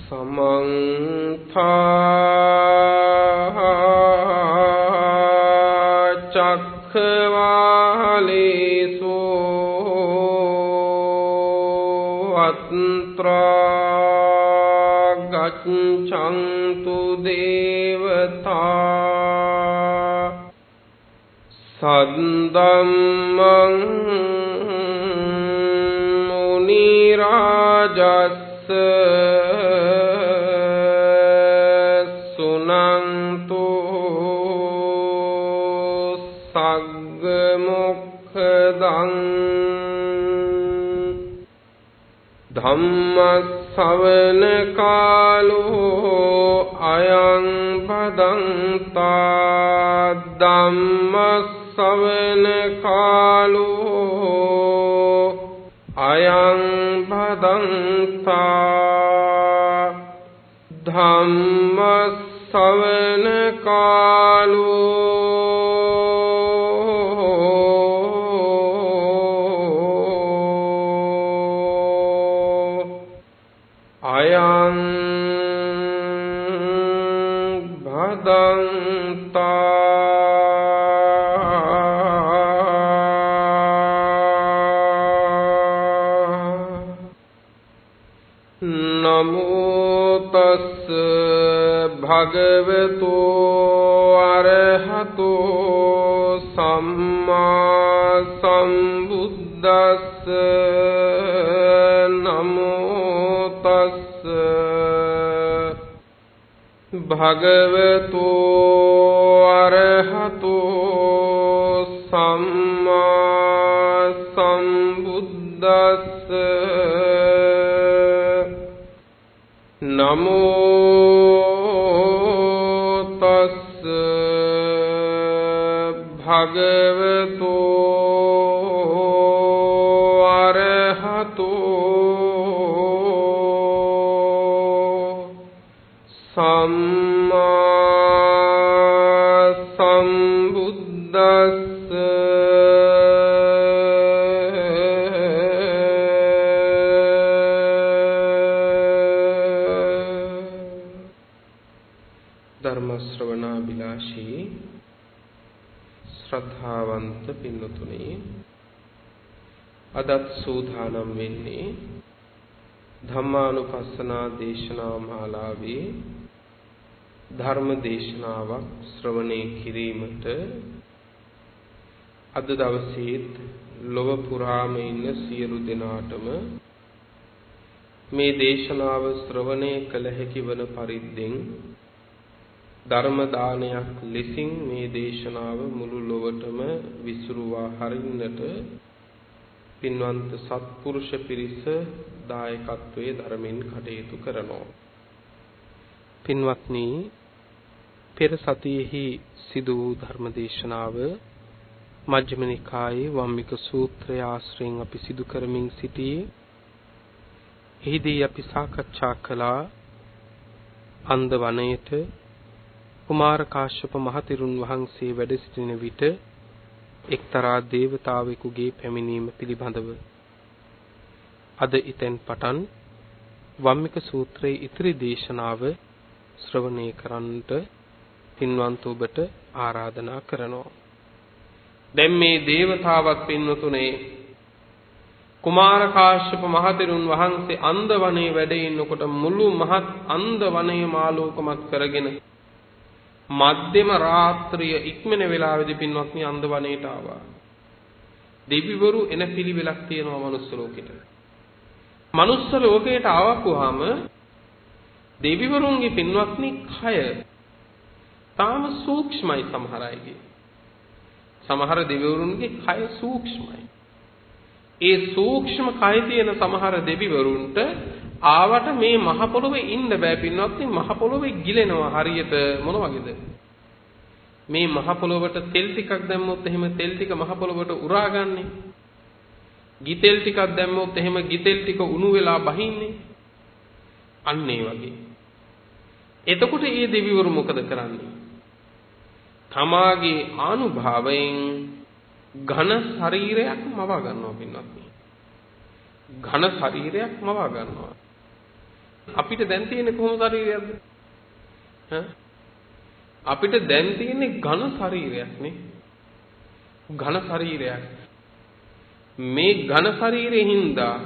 समन्ता चक्रवालेषु अत्र गच्छन्तु देवता सद्धम्मं मुनिराजस्य सुनन्तु सग्मुखदं धम्मश्रवण कालो अयं भदन्ता धम्मश्रवण कालो अयं भदन्ता धम्मश्रवण कालो अयं भदन्ता नमो तस् भगवतो अरहतो सम्मा सम्बुद्धस्स नमो तस् भगवतो अरहतो सम्मा सम्बुद्धस्स नमो तस् भगवतो अरहतो सम्मा सम्बुद्धस्स धर्म श्रवणाभिलाषी श्रद्धावंत पिन्नुतुनि अदत् सूधानं वेन्ने ධම්මානුපස්සනා දේශනා මාලාවේ ධර්ම දේශනාවක් ශ්‍රවණය කිරීමට අද දවසේත් ලොව පුරාම ඉන්න සියලු දෙනාටම මේ දේශනාව ශ්‍රවණය කළ හැකි වන පරිද්දෙන් ධර්ම දානයක් ලෙසින් මේ දේශනාව මුළු ලොවටම විසුරුවා හරින්නට පින්වන්ත සත්පුරුෂ පිරිස දායකත්වයේ ධර්මෙන් කටයුතු කරනවා. පින්වත්නි, පෙර සතියෙහි සිදු වූ ධර්ම දේශනාව මජ්ක්‍ධිම නිකායේ වම්මික සූත්‍රය ආශ්‍රයෙන් අපි සිදු කරමින් සිටියේ. එහිදී අපි සාකච්ඡා කළා අන්ද වනයේට කුමාර කාශ්‍යප මහතෙරුන් වහන්සේ වැඩ සිටින විට එක්තරා දේවතාවෙකුගේ පැමිණීම පිළිබඳව. අද ඉතින් පටන් වම්මික සූත්‍රයේ ඉතිරි දේශනාව ශ්‍රවණය කරන්නට පින්වන්ත ඔබට ආරාධනා කරනවා. දැන් මේ දේවතාවක් පින්වතුනේ කුමාර කාශ්‍යප මහතෙරුන් වහන්සේ අන්ද වනයේ වැඩ ඉන්නකොට මුළු මහත් අන්ද වනයේ මාලෝකමත් කරගෙන මධ්‍යම රාත්‍රිය ඉක්මන වෙලාවේදී පින්වත්නි අන්ද වනයේට ආවා. දෙවිවරු එන පිළිවෙලක් තියෙනවා මනුස්ස ලෝකෙට. මනුස්ස ලෝකයට ආවකුවාම දෙවිවරුන්ගේ පින්වත්නි කය තාම සූක්ෂමයි සමහර අයගේ. සමහර දෙවිවරුන්ගේ කය සූක්ෂමයි. ඒ සූක්ෂම කය තියෙන සමහර දෙවිවරුන්ට ආවට මේ මහ පොළොවේ ඉන්න බෑ පින්වත්නි. මහ පොළොවේ ගිලෙනවා හරියට මොන වගේද? මේ මහ පොළොවට තෙල් ටිකක් දැම්මොත් එහෙම තෙල් ටික මහ පොළොවට උරාගන්නේ. ගිතෙල් ටිකක් දැම්මොත් එහෙම ගිතෙල් ටික උණු වෙලා බහින්නේ. අන්න ඒ වගේ. එතකොට මේ දෙවිවරු මොකද කරන්නේ? තමාගේ ආනුභාවයෙන් ඝන ශරීරයක් මවා ගන්නවා පින්වත්නි. ඝන ශරීරයක් මවා ගන්නවා. අපිට දැන් තියෙන්නේ කොහොම ශරීරයක්ද? අපිට දැන් තියෙන්නේ ඝන ශරීරයක් නේ. ඝන ශරීරයක්. මේ ඝන ශරීරයෙන් හින්දා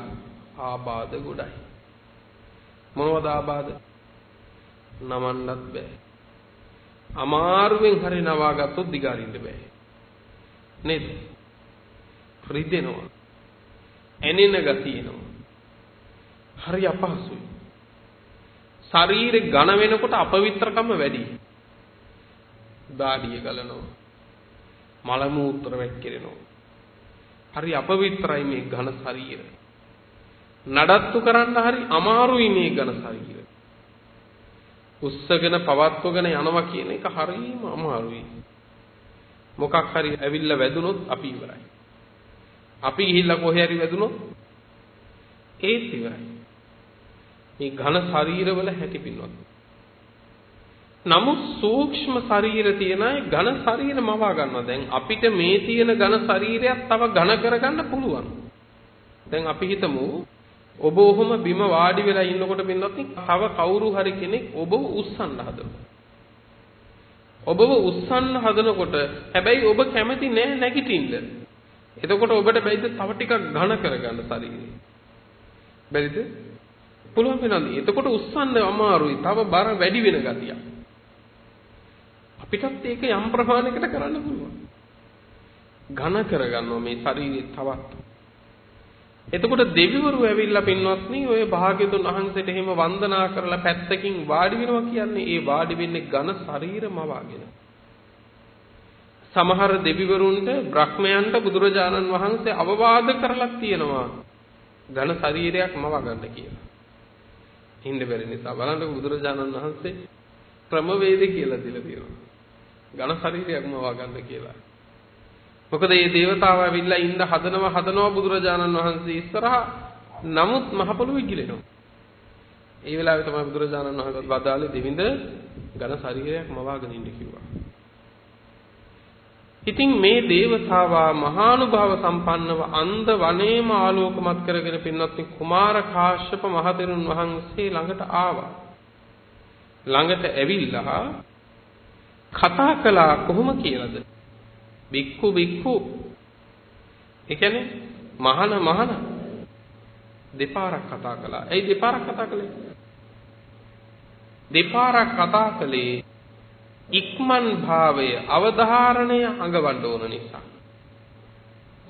ආබාධ ගොඩයි. මොනවද ආබාධ? නමන්නත් බෑ. අමාරුවෙන් හරි නවා ගත්තොත් දිගාරින්න බෑ. නේද? රිදෙනවා. ඇනෙන ගතියනවා. හරි අපහසුයි. ශරීරේ ඝන වෙනකොට අපවිත්‍රකම වැඩි. දාඩිය ගලනවා. මල මූත්‍ර වැක්කිරෙනවා. හරි අපවිත්‍රයි මේ ඝන ශරීරය. නඩත්තු කරන්න හරි අමාරුයි මේ ඝන ශරීරය. උස්සගෙන පවත්වගෙන යනවා කියන එක හරිම අමාරුයි. මොකක් හරි ඇවිල්ලා වැදුනොත් අපි ඉවරයි. අපි ගිහිල්ලා කොහේ හරි වැදුනොත් ඒත් ඉවරයි. මේ ඝන ශරීරවල හැටි පින්වත්. නමුත් සූක්ෂම ශරීර තියෙන අය ඝන ශරීර මවා ගන්නවා. දැන් අපිට මේ තියෙන ඝන ශරීරයක් තව ඝන කරගන්න පුළුවන්. දැන් අපි හිතමු ඔබ ඔහොම බිම වාඩි වෙලා ඉන්නකොට පින්වත් තව කවුරු හරි කෙනෙක් ඔබව උස්සන්න හදනවා. ඔබව උස්සන්න හදනකොට හැබැයි ඔබ කැමති නෑ නැගිටින්න. එතකොට ඔබට බැයිද තව ටිකක් ඝන කරගන්න ශරීරය? බැරිද? පුළුවන් වෙනවද? එතකොට උස්සන්න අමාරුයි. තව බර වැඩි වෙන ගතියක්. අපිටත් ඒක යම් ප්‍රමාණයකට කරන්න පුළුවන්. ඝන කරගන්නවා මේ ශරීරය තවත්. එතකොට දෙවිවරු ඇවිල්ලා පින්වත්නි ඔය භාග්‍යතුන් වහන්සේට එහෙම වන්දනා කරලා පැත්තකින් වාඩි වෙනවා කියන්නේ ඒ වාඩි වෙන්නේ ඝන ශරීරම වාගෙන. සමහර දෙවිවරුන්ට බ්‍රහ්මයන්ට බුදුරජාණන් වහන්සේ අවවාද කරලා තියෙනවා ඝන ශරීරයක් මවා ගන්න කියලා. හින්ද බැරි නිසා බලන්න බුදුරජාණන් වහන්සේ ක්‍රමවේද කියලා දීලා තියෙනවා. ඝන ශරීරයක් මවා ගන්න කියලා. මොකද මේ దేవතාව ඇවිල්ලා ඉන්න හදනවා බුදුරජාණන් වහන්සේ ඉස්සරහා. නමුත් මහ පොළොවේ ගිලෙනවා. ඒ වෙලාවේ තමයි බුදුරජාණන් වහන්සේ වදාළේ දෙවිඳ ඝන ශරීරයක් මවාගෙන ඉන්න කිව්වා. ඉතින් මේ దేవතාවා මහානුභාව සම්පන්නව අන්ධ වනේම ආලෝකමත් කරගෙන පින්වත්නි කුමාර කාශ්‍යප මහතෙරුන් වහන්සේ ළඟට ආවා. ළඟට ඇවිල්ලා කතා කළා කොහොම කියලාද? බික්ඛු ඒ කියන්නේ මහාන දෙපාරක් කතා කළා. ඇයි දෙපාරක් කතා කළේ? දෙපාරක් කතා කළේ ඉක්මන් භාවය අවධාරණය අඟවන්න ඕන නිසා.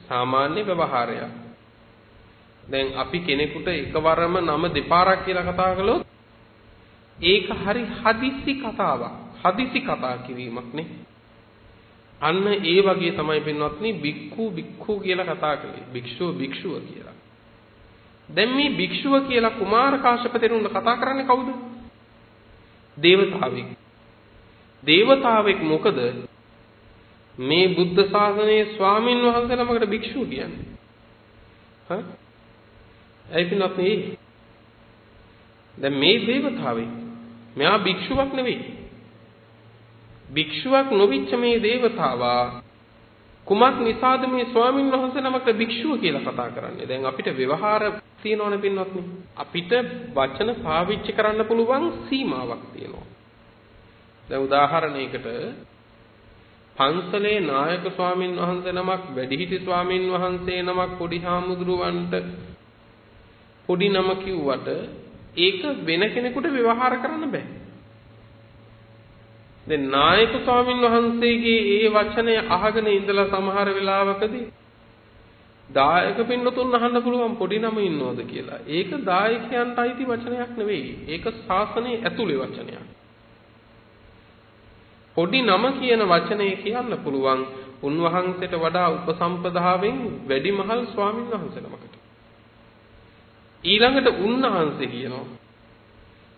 සාමාන්‍ය ව්‍යවහාරය. දැන් අපි කෙනෙකුට එකවරම නම දෙපාරක් කියලා කතා කළොත් ඒක හරි හදිසි කතාවක්. හදිසි කතා කිරීමක් නේ. අන්න ඒ වගේ තමයි පින්වත්නි බික්ඛු කියලා කතා කළේ. භික්ෂුව කියලා. දැන් මේ භික්ෂුව කියලා කුමාර කාශ්‍යප තෙරුන්ට කතා කරන්නේ කවුද? දේවතාවෙක්. දේවතාවෙක් මොකද මේ බුද්ධ ශාසනයේ ස්වාමින් වහන්සේ නමකට භික්ෂුව කියන්නේ? ඇයි පින්වත්නි? දැන් මේ දේවතාවෙක් මෙයා භික්ෂුවක් නෙවෙයි. භික්ෂුවක් නොවිච්ච මේ දේවතාවා කුමක් නිසාද මේ ස්වාමින් වහන්සේ නමකට භික්ෂුව කියලා කතා කරන්නේ? දැන් අපිට ව්‍යවහාර තියෙනවනේ පින්වත්නි. අපිට වචන පාවිච්චි කරන්න පුළුවන් සීමාවක් තියෙනවා. දැන් උදාහරණයකට පන්සලේ නායක ස්වාමින් වහන්සේ නමක් වැඩිහිටි ස්වාමින් වහන්සේ නමක් පොඩි හාමුදුරුවන්ට පොඩි නම කිව්වට ඒක වෙන කෙනෙකුට ව්‍යවහාර කරන්න බෑ. දැන් නායක ස්වාමින් වහන්සේගේ ඒ වචනය අහගෙන ඉඳලා සමහර වෙලාවකදී දායක පින්නතුන් අහන්න පුළුවන් පොඩි නම ඉන්නවද කියලා. ඒක දායකයන්ට අයිති වචනයක් නෙවෙයි. ඒක ශාසනයේ ඇතුලේ වචනයක්. පොඩි නම කියන වචනේ කියන්න පුළුවන් උන්වහන්සේට වඩා උපසම්පදාවෙන් වැඩිමහල් ස්වාමින් වහන්සේ නමකට. ඊළඟට උන්වහන්සේ කියනවා.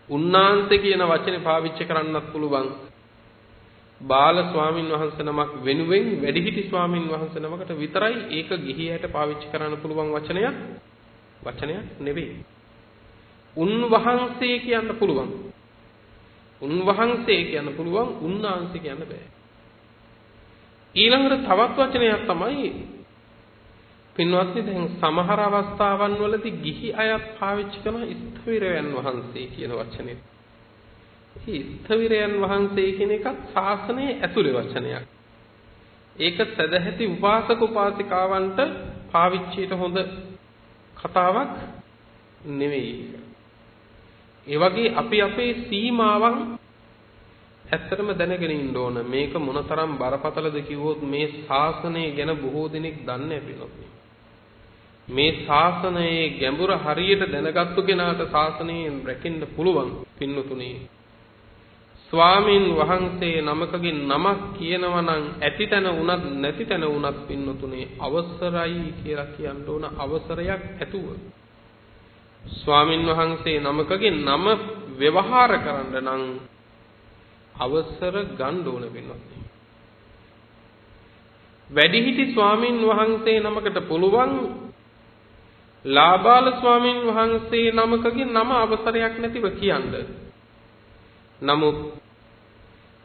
උන්වහන්සේ කියන වචනේ පාවිච්චි කරන්නත් පුළුවන් බාල ස්වාමින් වහන්සේ නමක් වෙනුවෙන් වැඩිහිටි ස්වාමින් වහන්සේ නමකට විතරයි ඒක ගිහියට පාවිච්චි කරන්න පුළුවන් වචනයක් නෙවෙයි. උන්වහන්සේ කියන්න පුළුවන්. උන්වහන්සේ කියන්න පුළුවන් උන්වහන්සේ කියන්න බෑ. ඊළඟට තවත් වචනයක් තමයි පින්වත්නි දැන් සමහර අවස්ථාවන් වලදී ගිහි අයත් පාවිච්චි කරන ස්ථවිරයන් වහන්සේ කියන වචනේ. මේ ස්ථවිරයන් වහන්සේ කියන එකත් ශාසනයේ ඇතුළේ වචනයක්. ඒක සදැහැති උපාසක උපාසිකාවන්ට පාවිච්චියට හොඳ කතාවක් නෙවෙයි. ඒ වගේ අපි අපේ සීමාවන් ඇත්තටම දැනගෙන ඉන්න ඕන. මේක මොනතරම් බරපතලද කිව්වොත් මේ ශාසනය ගැන බොහෝ දෙනෙක් දන්නේ නැහැ. මේ ශාසනයේ ගැඹුර හරියට දැනගත්තු කෙනාට ශාසනයෙන් රැකෙන්න පුළුවන් පින්නතුනේ. ස්වාමින් වහන්සේ නමකගේ නමක් කියනවා නම් ඇති තැන වුණත් නැති තැන වුණත් පින්නතුනේ අවසරයි කියලා කියන්න ඕන අවසරයක් ඇතුව. ස්වාමින් වහන්සේ නමකගේ නම ව්‍යවහාර කරන්න නම් අවසර ගන්න ඕන පින්නතුනේ. වැඩිහිටි ස්වාමින් වහන්සේ නමකට පුළුවන් ලාබාල ස්වාමින් වහන්සේ නමකගේ නම අවසරයක් නැතිව කියන්න. නමුත්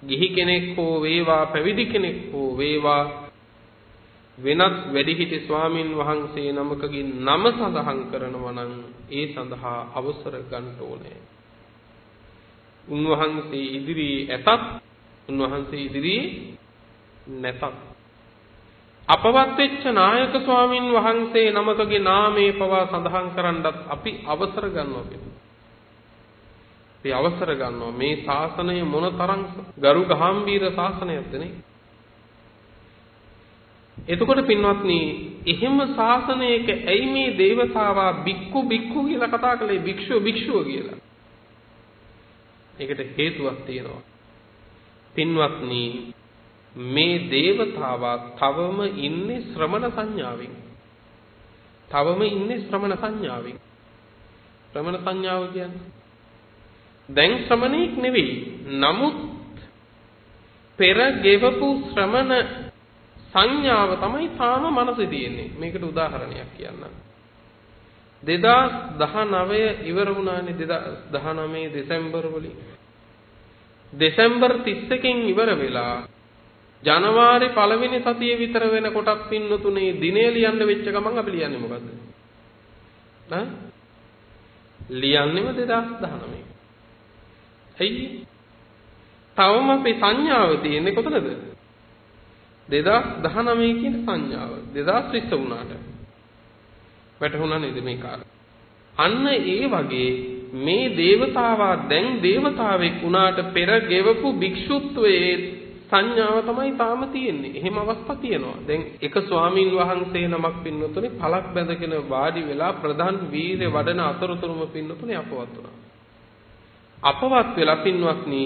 ගිහි කෙනෙක් හෝ වේවා පැවිදි කෙනෙක් හෝ වේවා වෙනත් වැඩිහිටි ස්වාමින් වහන්සේ නමකගේ නම සඳහන් කරනවා නම් ඒ සඳහා අවසර ගන්න ඕනේ. උන්වහන්සේ ඉදිරියේ ඇතත් උන්වහන්සේ ඉදිරියේ නැතත් අපවත් වෙච්ච නායක ස්වාමින් වහන්සේ නමකගේ නාමයේ පවා සඳහන් කරන්නත් අපි අවසර ගන්නවා කියලා. අපි අවසර ගන්නවා මේ ශාසනය මොනතරම් ගරු ගාම්භීර ශාසනයක්ද නේ. එතකොට පින්වත්නි එහෙම ශාසනයක ඇයි මේ දේවතාවා බික්කු බික්කු කියලා කතා කළේ භික්ෂුව භික්ෂුව කියලා. ඒකට හේතුවක් තියෙනවා. පින්වත්නි මේ දේවතාවා තවම ඉන්නේ ශ්‍රමණ සංඥාවෙන්. තවම ඉන්නේ ශ්‍රමණ සංඥාවෙන්. ශ්‍රමණ සංඥාව කියන්නේ දැන් ශ්‍රමණෙක් නෙවෙයි. නමුත් පෙර ගෙවපු ශ්‍රමණ සංඥාව තමයි තාම මනසේ තියෙන්නේ. මේකට උදාහරණයක් කියන්නම්. 2019 ඉවර වුණානේ 2019 දෙසැම්බර් වලින්. දෙසැම්බර් 31කින් ඉවර වෙලා ජනවාරි පළවෙනි සතියේ විතර වෙනකොටත් පින්නතුනේ දිනේ ලියන්න වෙච්ච ගමන් අපි ලියන්නේ මොකද්ද? ලියන්නේම 2019. ඇයි? තවම අපේ සංඥාව තියෙන්නේ කොතනද? 2019 කියන සංඥාව 2020 වුණාට වැටහුණා නේද මේ කාර්ය? අන්න ඒ වගේ මේ දේවතාවා දැන් දේවතාවෙක් වුණාට පෙර ගෙවපු භික්ෂුත්වයේ සංඥාව තමයි තාම තියෙන්නේ. එහෙම අවස්ථා තියෙනවා. දැන් එක ස්වාමින් වහන්සේ නමක් පින්නතුනේ පළක් බැඳගෙන වාඩි වෙලා ප්‍රධාන වීර්ය වඩන අතරතුරම පින්නතුනේ අපවත් වුණා. අපවත් වෙලා පින්වත්නි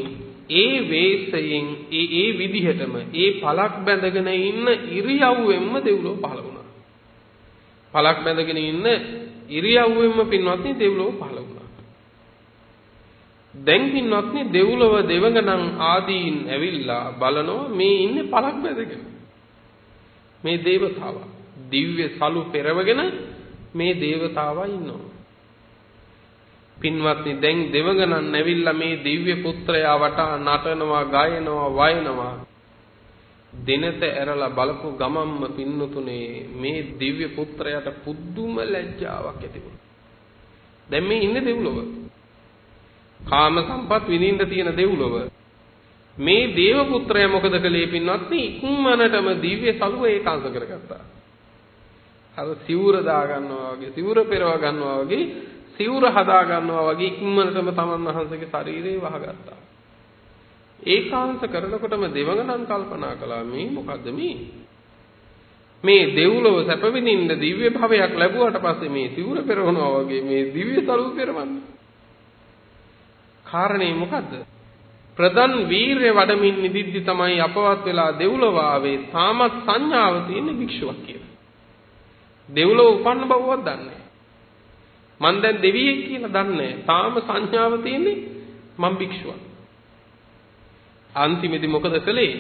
ඒ වේශයෙන් ඒ විදිහටම ඒ පළක් බැඳගෙන ඉන්න ඉරියව්වෙන්ම දෙව්ලොව පහළ වුණා. පළක් බැඳගෙන ඉන්න ඉරියව්වෙන්ම පින්වත්නි දෙව්ලොව පහළ වුණා. දැන් පින්වත්නි දෙව්ලොව දෙවඟනන් ආදීන් ඇවිල්ලා බලනවා මේ ඉන්නේ පළක් බැඳගෙන. මේ දේවතාවා දිව්‍ය සලු පෙරවගෙන මේ දේවතාවා ඉන්නවා. පින්වත්නි දැන් දෙවඟනන් ඇවිල්ලා මේ දිව්‍ය පුත්‍රයා වටා නටනවා, ගායනවා, වයනවා. දිනත ඇරලා බලපු ගමම්ම පින්නතුනේ මේ දිව්‍ය පුත්‍රයාට පුදුම ලැජ්ජාවක් ඇති වුණා. දැන් මේ ඉන්නේ දෙව්ලොව. කාම සම්පත් විඳින්න තියෙන දෙව්ලොව. මේ දේව පුත්‍රයා මොකද කළේ පින්වත්නි? ඉක්මනටම දිව්‍ය සලුව ඒකාංශ කරගත්තා. අර සිවුර දා ගන්නවා වගේ, සිවුර පෙරව ගන්නවා වගේ, සිවුර හදා ගන්නවා වගේ ඉක්මනටම තමන් වහන්සේගේ ශරීරේ වහගත්තා. ඒකාංශ කරනකොටම දෙවඟනන් කල්පනා කළා මේ මොකද්ද මේ දෙව්ලොව සැප විඳින්න දිව්‍ය භවයක් ලැබුවාට පස්සේ මේ සිවුර පෙරවනවා වගේ මේ දිව්‍ය සලුව පෙරවන්නේ. කාරණේ මොකද්ද? ප්‍රධාන වීරය වඩමින් නිදිද්දි තමයි අපවත් වෙලා දෙව්ලොව ආවේ. තාමත් සංඥාව තියෙන භික්ෂුවක් කියලා. දෙව්ලොව උපන්න බවවත් දන්නේ. මං දැන් දෙවියෙක් කියලා දන්නේ. තාම සංඥාව තියෙන්නේ මං භික්ෂුවක්. අන්තිමේදී මොකද කළේ?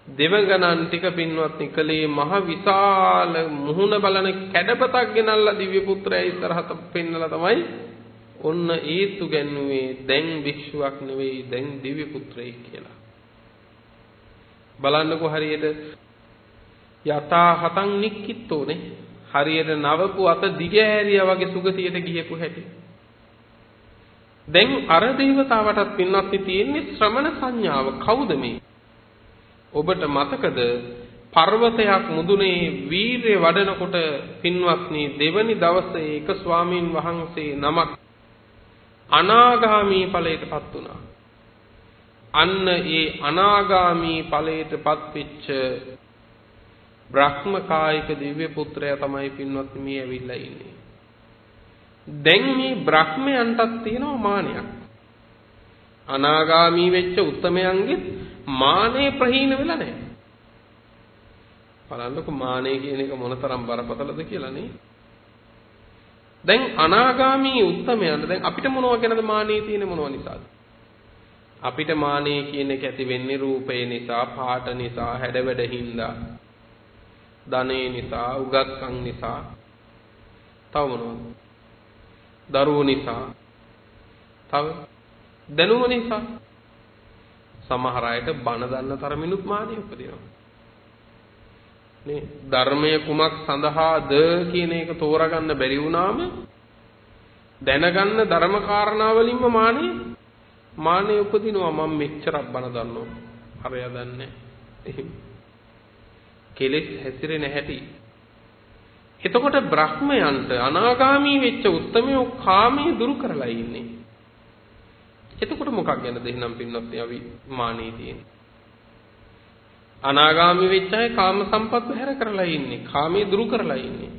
දෙවඟනන් ටික පින්වත්නි කලේ මහ විශාල මුහුණ බලන කැඩපතක් ගෙනල්ලා දිව්‍ය පුත්‍රයා ඉස්සරහට පෙන්නලා තමයි ඔන්න ඒතු ගැන්නුවේ දැන් භික්ෂුවක් නෙවෙයි දැන් දිව්‍ය පුත්‍රයෙක් කියලා. බලන්නකෝ හරියට යතා හතං නික්කිට්ටෝනේ. හරියට නවපු අත දිගෑරියා වගේ සුගතියට ගියපු හැටි. දැන් අර දේවතාවටත් පින්වත්නි තියෙන්නේ ශ්‍රමණ සංඥාව. කවුද මේ? ඔබට මතකද පර්වතයක් මුදුනේ වීරය වඩනකොට පින්වත්නි දෙවනි දවසේ එක ස්වාමීන් වහන්සේ නමක් අනාගාමී ඵලයටපත් වුණා. අන්න ඒ අනාගාමී ඵලයටපත් වෙච්ච බ්‍රහ්මකායික දිව්‍ය පුත්‍රයා තමයි පින්වත්නි මේ ඇවිල්ලා ඉන්නේ. දැන් මේ බ්‍රහ්මයන්ටත් තියෙනවා මානයක්. අනාගාමී වෙච්ච උත්තමයන්ගේ මානෙ ප්‍රහීන වෙලා නැහැ. බලන්නකො මානෙ කියන එක මොනතරම් බරපතලද කියලා නේ. දැන් අනාගාමී උත්තමයන්ට දැන් අපිට මොනවා ගැනද මානෙ තියෙන්නේ මොනවා නිසාද? අපිට මානෙ කියන එක ඇති වෙන්නේ රූපේ නිසා, පාට නිසා, හැඩවැඩ හින්දා, ධනේ නිසා, උගත්කම් නිසා, තව මොනවද? දරුවෝ නිසා, තව දැනුම නිසා. සමහර අයට බණ දන්න තරමිනුත් මානෙ උපදිනවා. නේ ධර්මයේ කුමක් සඳහාද කියන එක තෝරගන්න බැරි වුණාම දැනගන්න ධර්ම කාරණා වලින්ම මානෙ උපදිනවා. මම මෙච්චරක් බණ දන්නවා. හරිය දන්නේ. එහෙම කෙලෙස් හැසිරෙන හැටි. එතකොට බ්‍රහ්මයන්ට අනාගාමී වෙච්ච උත්තමයෝ කාමයේ දුරු කරලා ඉන්නේ. එතකොට මොකක් ගැනද එහෙනම් පින්නත් අපි මානෙ තියෙන්නේ? අනාගාමී වෙච්ච අය කාම සම්පත් බැහැර කරලා ඉන්නේ. කාමයේ දුරු කරලා ඉන්නේ.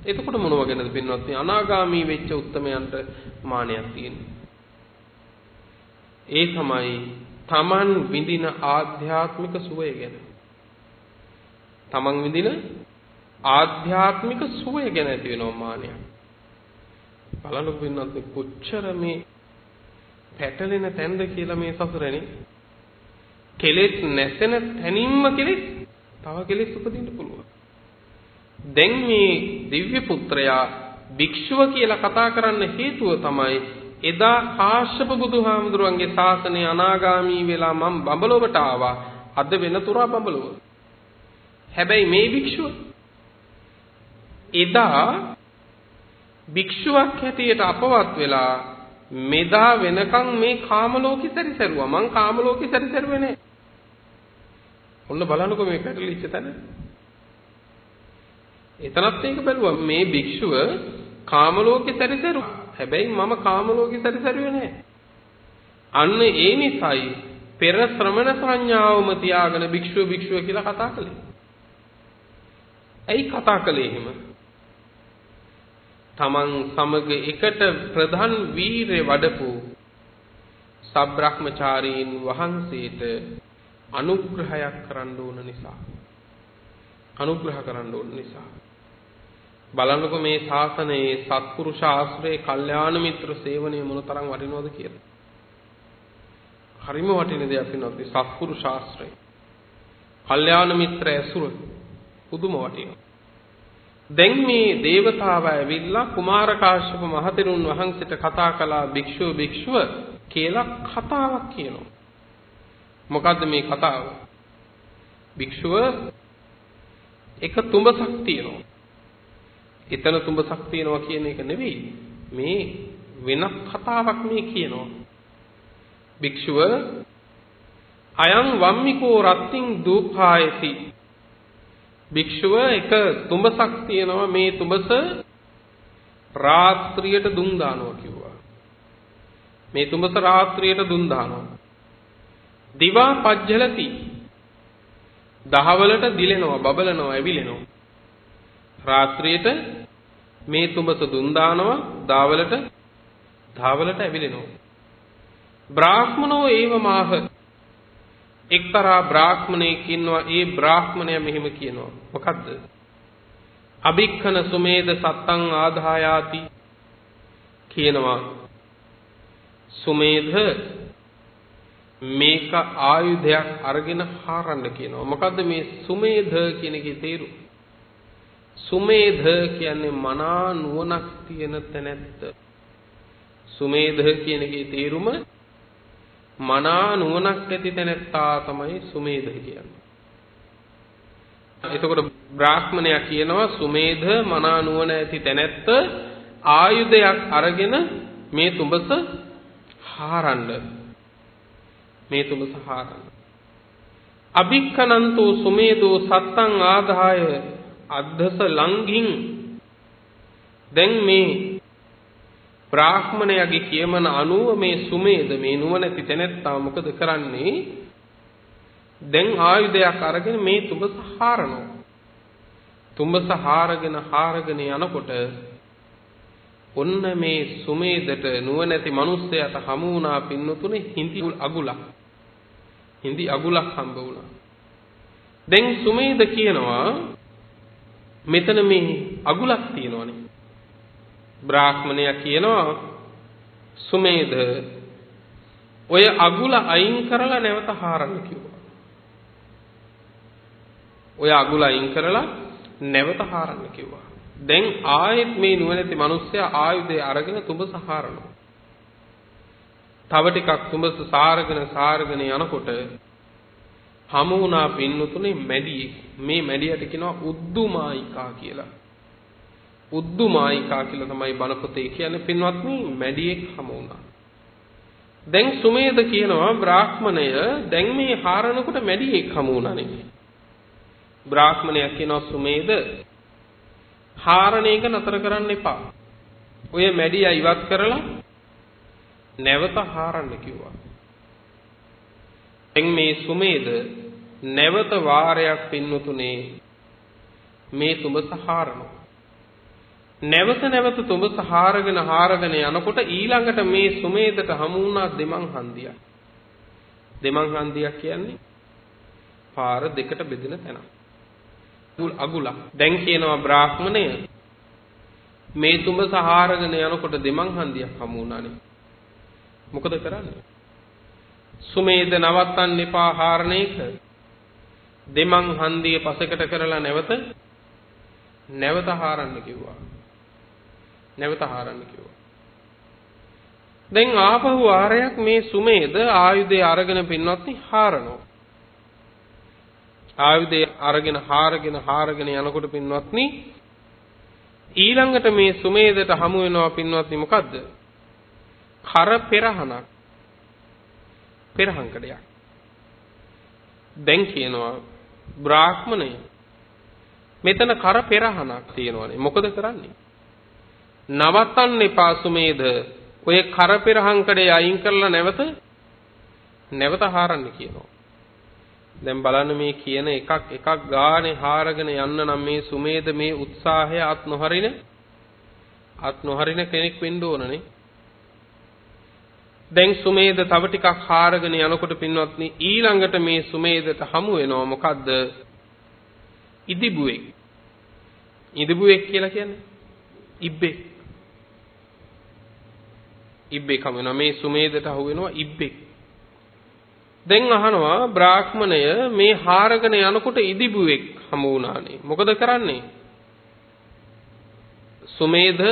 එතකොට මොනව ගැනද පින්නත් අනාගාමී වෙච්ච උත්තමයන්ට මානයක් තියෙන්නේ? ඒ තමයි තමන් විඳින ආධ්‍යාත්මික සුවය ගැන. තමන් විඳින ආධ්‍යාත්මික සුවය ගැන ඇති වෙනවා මානයක්. බලන්න පින්නත් කොච්චර මේ පැටලෙන තැනද කියලා මේ සසරනේ. කෙලෙස් නැසෙන තැනින්ම කෙලෙස් තව කෙලෙස් උපදින්න පුළුවන්. දැන් මේ දිව්‍ය පුත්‍රයා භික්ෂුව කියලා කතා කරන්න හේතුව තමයි එදා කාශ්‍යප බුදුහාමුදුරන්ගේ ශාසනය අනාගාමී වෙලා මම බඹලොවට ආවා. අද වෙනතුරා බඹලොව. හැබැයි මේ භික්ෂුව එදා භික්ෂුවක් හැටියට අපවත් වෙලා මෙදා වෙනකන් මේ කාම ලෝකෙ සැරිසරුවා. මං කාම ලෝකෙ සැරිසරුවේ නැහැ. ඔන්න බලන්නකෝ මේ පැටලිච්ච තැන. එතනත් ඒක බැලුවා. මේ භික්ෂුව කාම ලෝකෙ සැරිසරුවා. හැබැයි මම කාම ලෝකෙ සැරිසරුවේ නැහැ. අන්න ඒ නිසායි පෙර ශ්‍රමණ සංඥාවම තියාගෙන භික්ෂුව කියලා කතා කළේ. ඇයි කතා කළේ එහෙම? තමන් සමග එකට ප්‍රධාන වීරය වඩපු සබ්‍රහ්මචාරීන් වහන්සේට අනුග්‍රහයක් කරන්න ඕන නිසා. අනුග්‍රහ කරන්න ඕන නිසා. බලන්නකො මේ ශාසනයේ සත්පුරුෂ ආශ්‍රයේ කල්යාණ මිත්‍ර සේවනය මොනතරම් වටිනවද කියලා. හරිම වටින දෙයක් වෙනවා. සත්පුරුෂ ආශ්‍රය. කල්යාණ මිත්‍ර ඇසුර පුදුම වටිනවා. දැන් මේ දේවතාව ඇවිල්ලා කුමාර කාශ්‍යප මහතෙරුන් වහන්සේට කතා කළා භික්ෂුව කියලා කතාවක් කියනවා. මොකද්ද මේ කතාව? භික්ෂුව එක තුඹසක් තියෙනවා. එතන තුඹසක් තියෙනවා කියන එක නෙවෙයි. මේ වෙනත් කතාවක් මේ කියනවා. භික්ෂුව අයං වම්මිකෝ රත්තිං දූපායති. භික්ෂුව එක තුඹසක් තියෙනවා. මේ තුඹස රාත්‍රියට දුම් දානවා කිව්වා. මේ තුඹස රාත්‍රියට දුම් දානවා. දිවා පජ්ජලති. දහවලට දිලෙනවා, බබලනවා, ඇවිලෙනවා. රාත්‍රියට මේ තුඹස දුම් දානවා, දහවලට ඇවිලෙනවා. බ්‍රාහ්මනෝ ඒව මාහ. එක්තරා බ්‍රාහ්මණයෙක් ඉන්නවා. ඒ බ්‍රාහ්මණයා මෙහෙම කියනවා. මොකද්ද? අභික්ඛන සුමේද සත්තං ආදායාති කියනවා. සුමේධ මේක ආයුධයක් අරගෙන හරන්න කියනවා. මොකද්ද මේ සුමේධ කියන එකේ තේරුම? සුමේධ කියන්නේ මනා නුවණක් තියෙන තැනැත්ත. සුමේධ කියන එකේ තේරුම මනා නුවණක් ඇති තැනැත්තා තමයි සුමේධ කියන්නේ. එතකොට බ්‍රාහ්මණයා කියනවා සුමේධ මනා නුවණ ඇති තැනැත්ත ආයුධයක් අරගෙන මේ තුඹස හාරන්න. මේ තුඹස හාරන්න. අභික්ඛනන්තෝ සුමේධෝ සත්තං ආදාය අද්දස ලංඝින්. දැන් මේ බ්‍රාහ්මණයාගේ කියමන අනුව මේ සුමේධ මේ නුවණැති තැනැත්තා මොකද කරන්නේ? දැන් ආයුධයක් අරගෙන මේ තුඹස හාරනවා. තුඹස හාරගෙන යනකොට ඔන්න මේ සුමේධට නුවණැති මිනිස්සයාට හමු වුණා පින්නතුනේ හිඳි අගුලක් හම්බ වුණා. දැන් සුමේධ කියනවා මෙතන මේ අගුලක් තියෙනවනේ. බ්‍රාහ්මණයා කියනවා සුමේධ ඔය අගුල අයින් කරලා නැවත හාරන්න කිව්වා. ඔය අගුල අයින් කරලා නැවත හාරන්න කිව්වා. දැන් ආයෙත් මේ නුවණැති මිනිස්සයා ආයුධය අරගෙන තුඹස හාරනවා. තව ටිකක් තුඹස සාරගෙන යනකොට හමු වුණා පින්නතුනේ මැඩියෙක්. මේ මැඩියට කියනවා උද්දුමායිකා කියලා. උද්දුමායිකා කියලා තමයි බණ පොතේ කියන්නේ පින්වත්නි මැඩියෙක් හමු වුණා. දැන් සුමේධ කියනවා බ්‍රාහ්මණය දැන් මේ හාරනකොට මැඩියෙක් හමු වුණානේ. බ්‍රාහ්මණයා කියනවා සුමේධ හාරණ එක නතර කරන්න එපා. ඔය මැඩිය ඉවත් කරලා නැවත හාරන්න කිව්වා. දැන් මේ සුමේධ නැවත වාරයක් පින්නතුනේ මේ තුඹස හාරනවා. නැවත තුඹස හාරගෙන යනකොට ඊළඟට මේ සුමේධට හමු වුණා දෙමන් හන්දියක්. දෙමන් හන්දියක් කියන්නේ පාර දෙකට බෙදෙන තැන. අගුලක්. දැන් කියනවා බ්‍රාහ්මණය මේ තුඹස හාරගෙන යනකොට දෙමන් හන්දියක් හමු වුණානේ. මොකද කරන්නේ? සුමේධ නවත්තන්න එපා හාරණ එක. දෙමන් හන්දිය පසෙකට කරලා නැවත හාරන්න කිව්වා. දැන් ආපහු වාරයක් මේ සුමේධ ආයුධය අරගෙන පින්වත්නි හාරනවා. ආයුධය අරගෙන හාරගෙන යනකොට පින්වත්නි ඊළඟට මේ සුමේධට හමු වෙනවා පින්වත්නි මොකද්ද? කර පෙරහනක්. පෙරහංකඩයක්. දැන් කියනවා බ්‍රාහ්මණය මෙතන කර පෙරහනක් තියෙනවානේ. මොකද කරන්නේ? නවත්තන්න එපා සුමේධ. ඔය කර පෙරහංකඩේ අයින් කරලා නැවත හාරන්න කියනවා. දැන් බලන්න මේ කියන එකක් ගානේ හාරගෙන යන්න නම් මේ සුමේධ මේ උත්සාහය අත් නොහරින කෙනෙක් වෙන්න ඕනනේ. දැන් සුමේධ තව ටිකක් හාරගෙන යනකොට පින්වත්නි ඊළඟට මේ සුමේධට හමු වෙනවා මොකද්ද? ඉදිබුවෙක්. ඉදිබුවෙක් කියලා කියන්නේ ඉබ්බෙක්. ඉබ්බෙක් හමු වෙනවා. මේ සුමේධට හමු වෙනවා ඉබ්බෙක්. දැන් අහනවා බ්‍රාහ්මණය මේ හාරගෙන යනකොට ඉදිබුවෙක් හමු වුණානේ. මොකද කරන්නේ? සුමේධ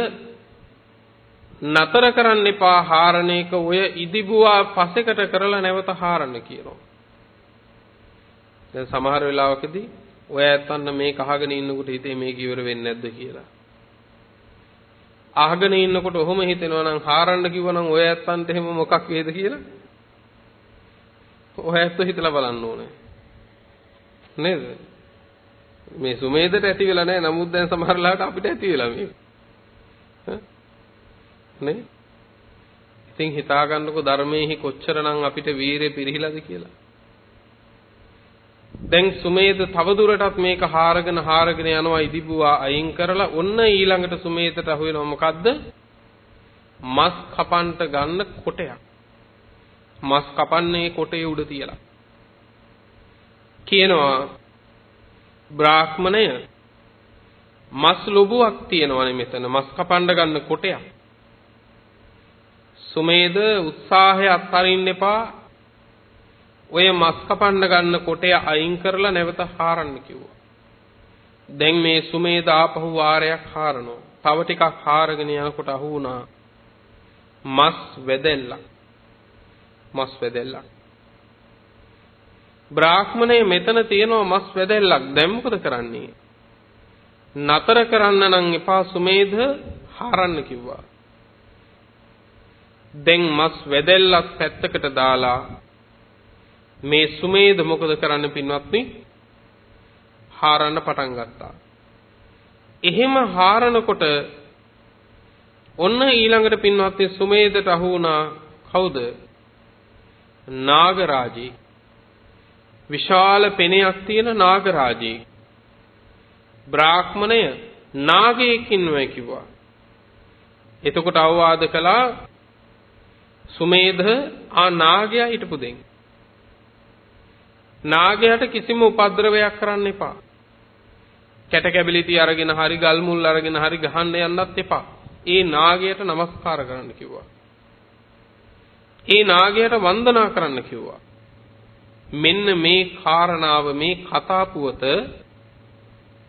නතර කරන්න එපා හාරණ එක. ඔය ඉදිබුවා පසෙකට කරලා නැවත හාරන්න කියනවා. දැන් සමහර වෙලාවකදී ඔය ඇත්තන්න මේක අහගෙන ඉන්නකොට හිතේ මේක ඉවර වෙන්නේ නැද්ද කියලා. අහගෙන ඉන්නකොට ඔහොම හිතෙනවා නම් හාරන්න කිව්වනම් ඔය ඇත්තන්ට එහෙම මොකක් වේද කියලා. ඔය ඇත්ත හිතලා බලන්න ඕනේ. නේද? මේ සුමේධට ඇති වෙලා නැහැ. නමුත් දැන් සමහර ලාට අපිට ඇති වෙලා මේක. නේ? ඉතින් හිතා ගන්නකො ධර්මයේහි කොච්චරනම් අපිට වීරිය පිරිහිලාද කියලා. දැන් සුමේධ තවදුරටත් මේක හාරගෙන යනවා ඉදිබුවා අයින් කරලා ඔන්න ඊළඟට සුමේධට අහු වෙනවා මොකද්ද? මස් කපන්ට ගන්න කොටයක්. මස් කපන්නේ කොටේ උඩ තියලා. කියනවා බ්‍රාහ්මණය මස් ලොබුවක් තියෙනවනේ මෙතන මස් කපන්න ගන්න කොටයක්. සුමේධ උත්සාහය අත්හරින්න එපා. ඔය මස් කපන්න ගන්න කොටය අයින් කරලා නැවත හාරන්න කිව්වා. දැන් මේ සුමේධ ආපහු වාරයක් හාරනවා. තව ටිකක් හාරගෙන යනකොට අහු වුණා මස් වැදෙල්ලක්. බ්‍රාහ්මණය මෙතන තියෙනවා මස් වැදෙල්ලක්. දැන් මොකද කරන්නේ? නතර කරන්න නම් එපා සුමේධ හරන්න කිව්වා. දැන් මස් වැදෙල්ලක් පැත්තකට දාලා මේ සුමේධ මොකද කරන්න පින්වත්නි? හරන්න පටන් ගත්තා. එහෙම හරනකොට ඔන්න ඊළඟට පින්වත්නි සුමේධට අහු වුණා කවුද? නාගරාජේ. විශාල පෙනයක් තියෙන නාගරාජේ. බ්‍රාහ්මණය නාගයෙක් ඉන්නවා කිව්වා. එතකොට අවවාද කළා සුමේධ නාගයා හිටපු දෙන්. නාගයාට කිසිම උපද්‍රවයක් කරන්න එපා. කැට කැබිලිටි අරගෙන හරි ගල් මුල් අරගෙන හරි ගහන්න යන්නත් එපා. ඒ නාගයට নমස්කාර කරන්න කිව්වා. ඒ නාගයට වන්දනා කරන්න කිව්වා. මෙන්න මේ කාරණාව මේ කතා පුවත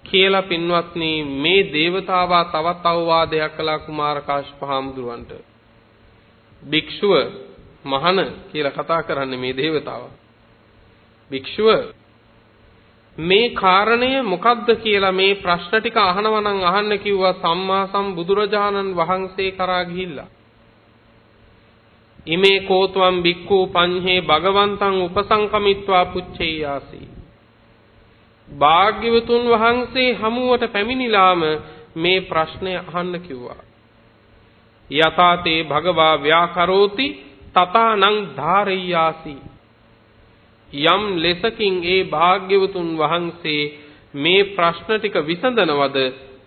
කියලා පින්වත්නි මේ దేవතාවා තවත් අවවාදයක් කළා කුමාර කාශ්‍යප හාමුදුරුවන්ට. භික්ෂුව මහන කියලා කතා කරන්නේ මේ దేవතාවා. භික්ෂුව මේ කාරණය මොකද්ද කියලා මේ ප්‍රශ්න ටික අහනවා නම් අහන්න කිව්වා සම්මා සම්බුදුරජාණන් වහන්සේ කරා ගිහිල්ලා. ඉමේ කෝත්වම් බික්ඛු පඤ්හේ භගවන්තං උපසංකමිත්වා පුච්චේයාසි. භාග්‍යවතුන් වහන්සේ හමුවට පැමිණිලාම මේ ප්‍රශ්නය අහන්න කිව්වා. යතාතේ භගවා ව්‍යාකරෝති තථානං ධාරෙය්‍යාසි. යම් ලෙසකින් ඒ භාග්‍යවතුන් වහන්සේ මේ ප්‍රශ්න ටික විසඳනවද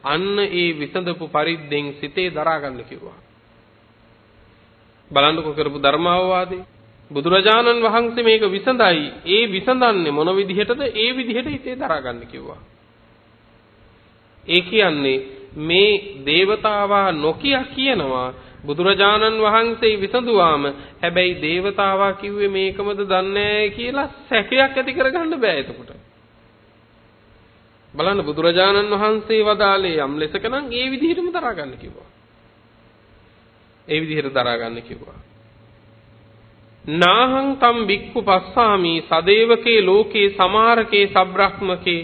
අන්න ඒ විසඳපු පරිද්දෙන් සිතේ දරා ගන්න කිව්වා. බලන්නකො කරපු ධර්මාවවාදේ බුදුරජාණන් වහන්සේ මේක විසඳයි. ඒ විසඳන්නේ මොන විදිහටද? ඒ විදිහට හිතේ දරා ගන්න කිව්වා. ඒ කියන්නේ මේ దేవතාවා නොකිය කියනවා බුදුරජාණන් වහන්සේ විසඳුවාම හැබැයි దేవතාවා කිව්වේ මේකමද දන්නේ කියලා සැකයක් ඇති කරගන්න බෑ එතකොට. බලන්න බුදුරජාණන් වහන්සේ වදාළේ යම් ලෙසක නම් ඒ විදිහටම දරා ගන්න කිව්වා. ඒ විදිහට දරා ගන්න කිව්වා. නාහං තම් බික්ඛු පස්සාමි සදේවකේ ලෝකේ සමාරකේ සබ්‍රාහ්මකේ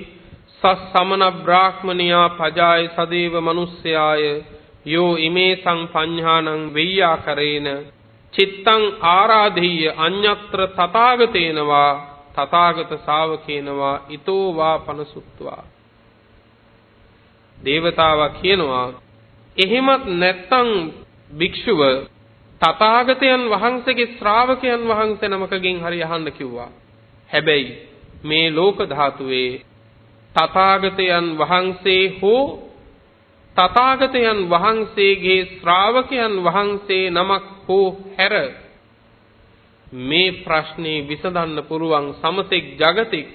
සස්සමන බ්‍රාහ්මනියා පජාය සදේව මනුස්සයාය යෝ ඉමේ සංපඤ්ඤානං වෙය්‍යාකරේන චිත්තං ආරාධෙය්‍ය අඤ්ඤත්‍ර තථාගතේනවා තථාගත ශාවකේනවා ඊතෝ වා පනසුත්වා. දේවතාවා කියනවා එහෙමත් නැත්තම් භික්ෂුව තථාගතයන් වහන්සේගේ ශ්‍රාවකයන් වහන්සේ නමකගෙන් හරි අහන්න කිව්වා. හැබැයි මේ ලෝක ධාතුවේ තථාගතයන් වහන්සේ හෝ තථාගතයන් වහන්සේගේ ශ්‍රාවකයන් වහන්සේ නමක් හෝ හැර මේ ප්‍රශ්නේ විසඳන්න පුරුවන් සමතෙක් జగතෙක්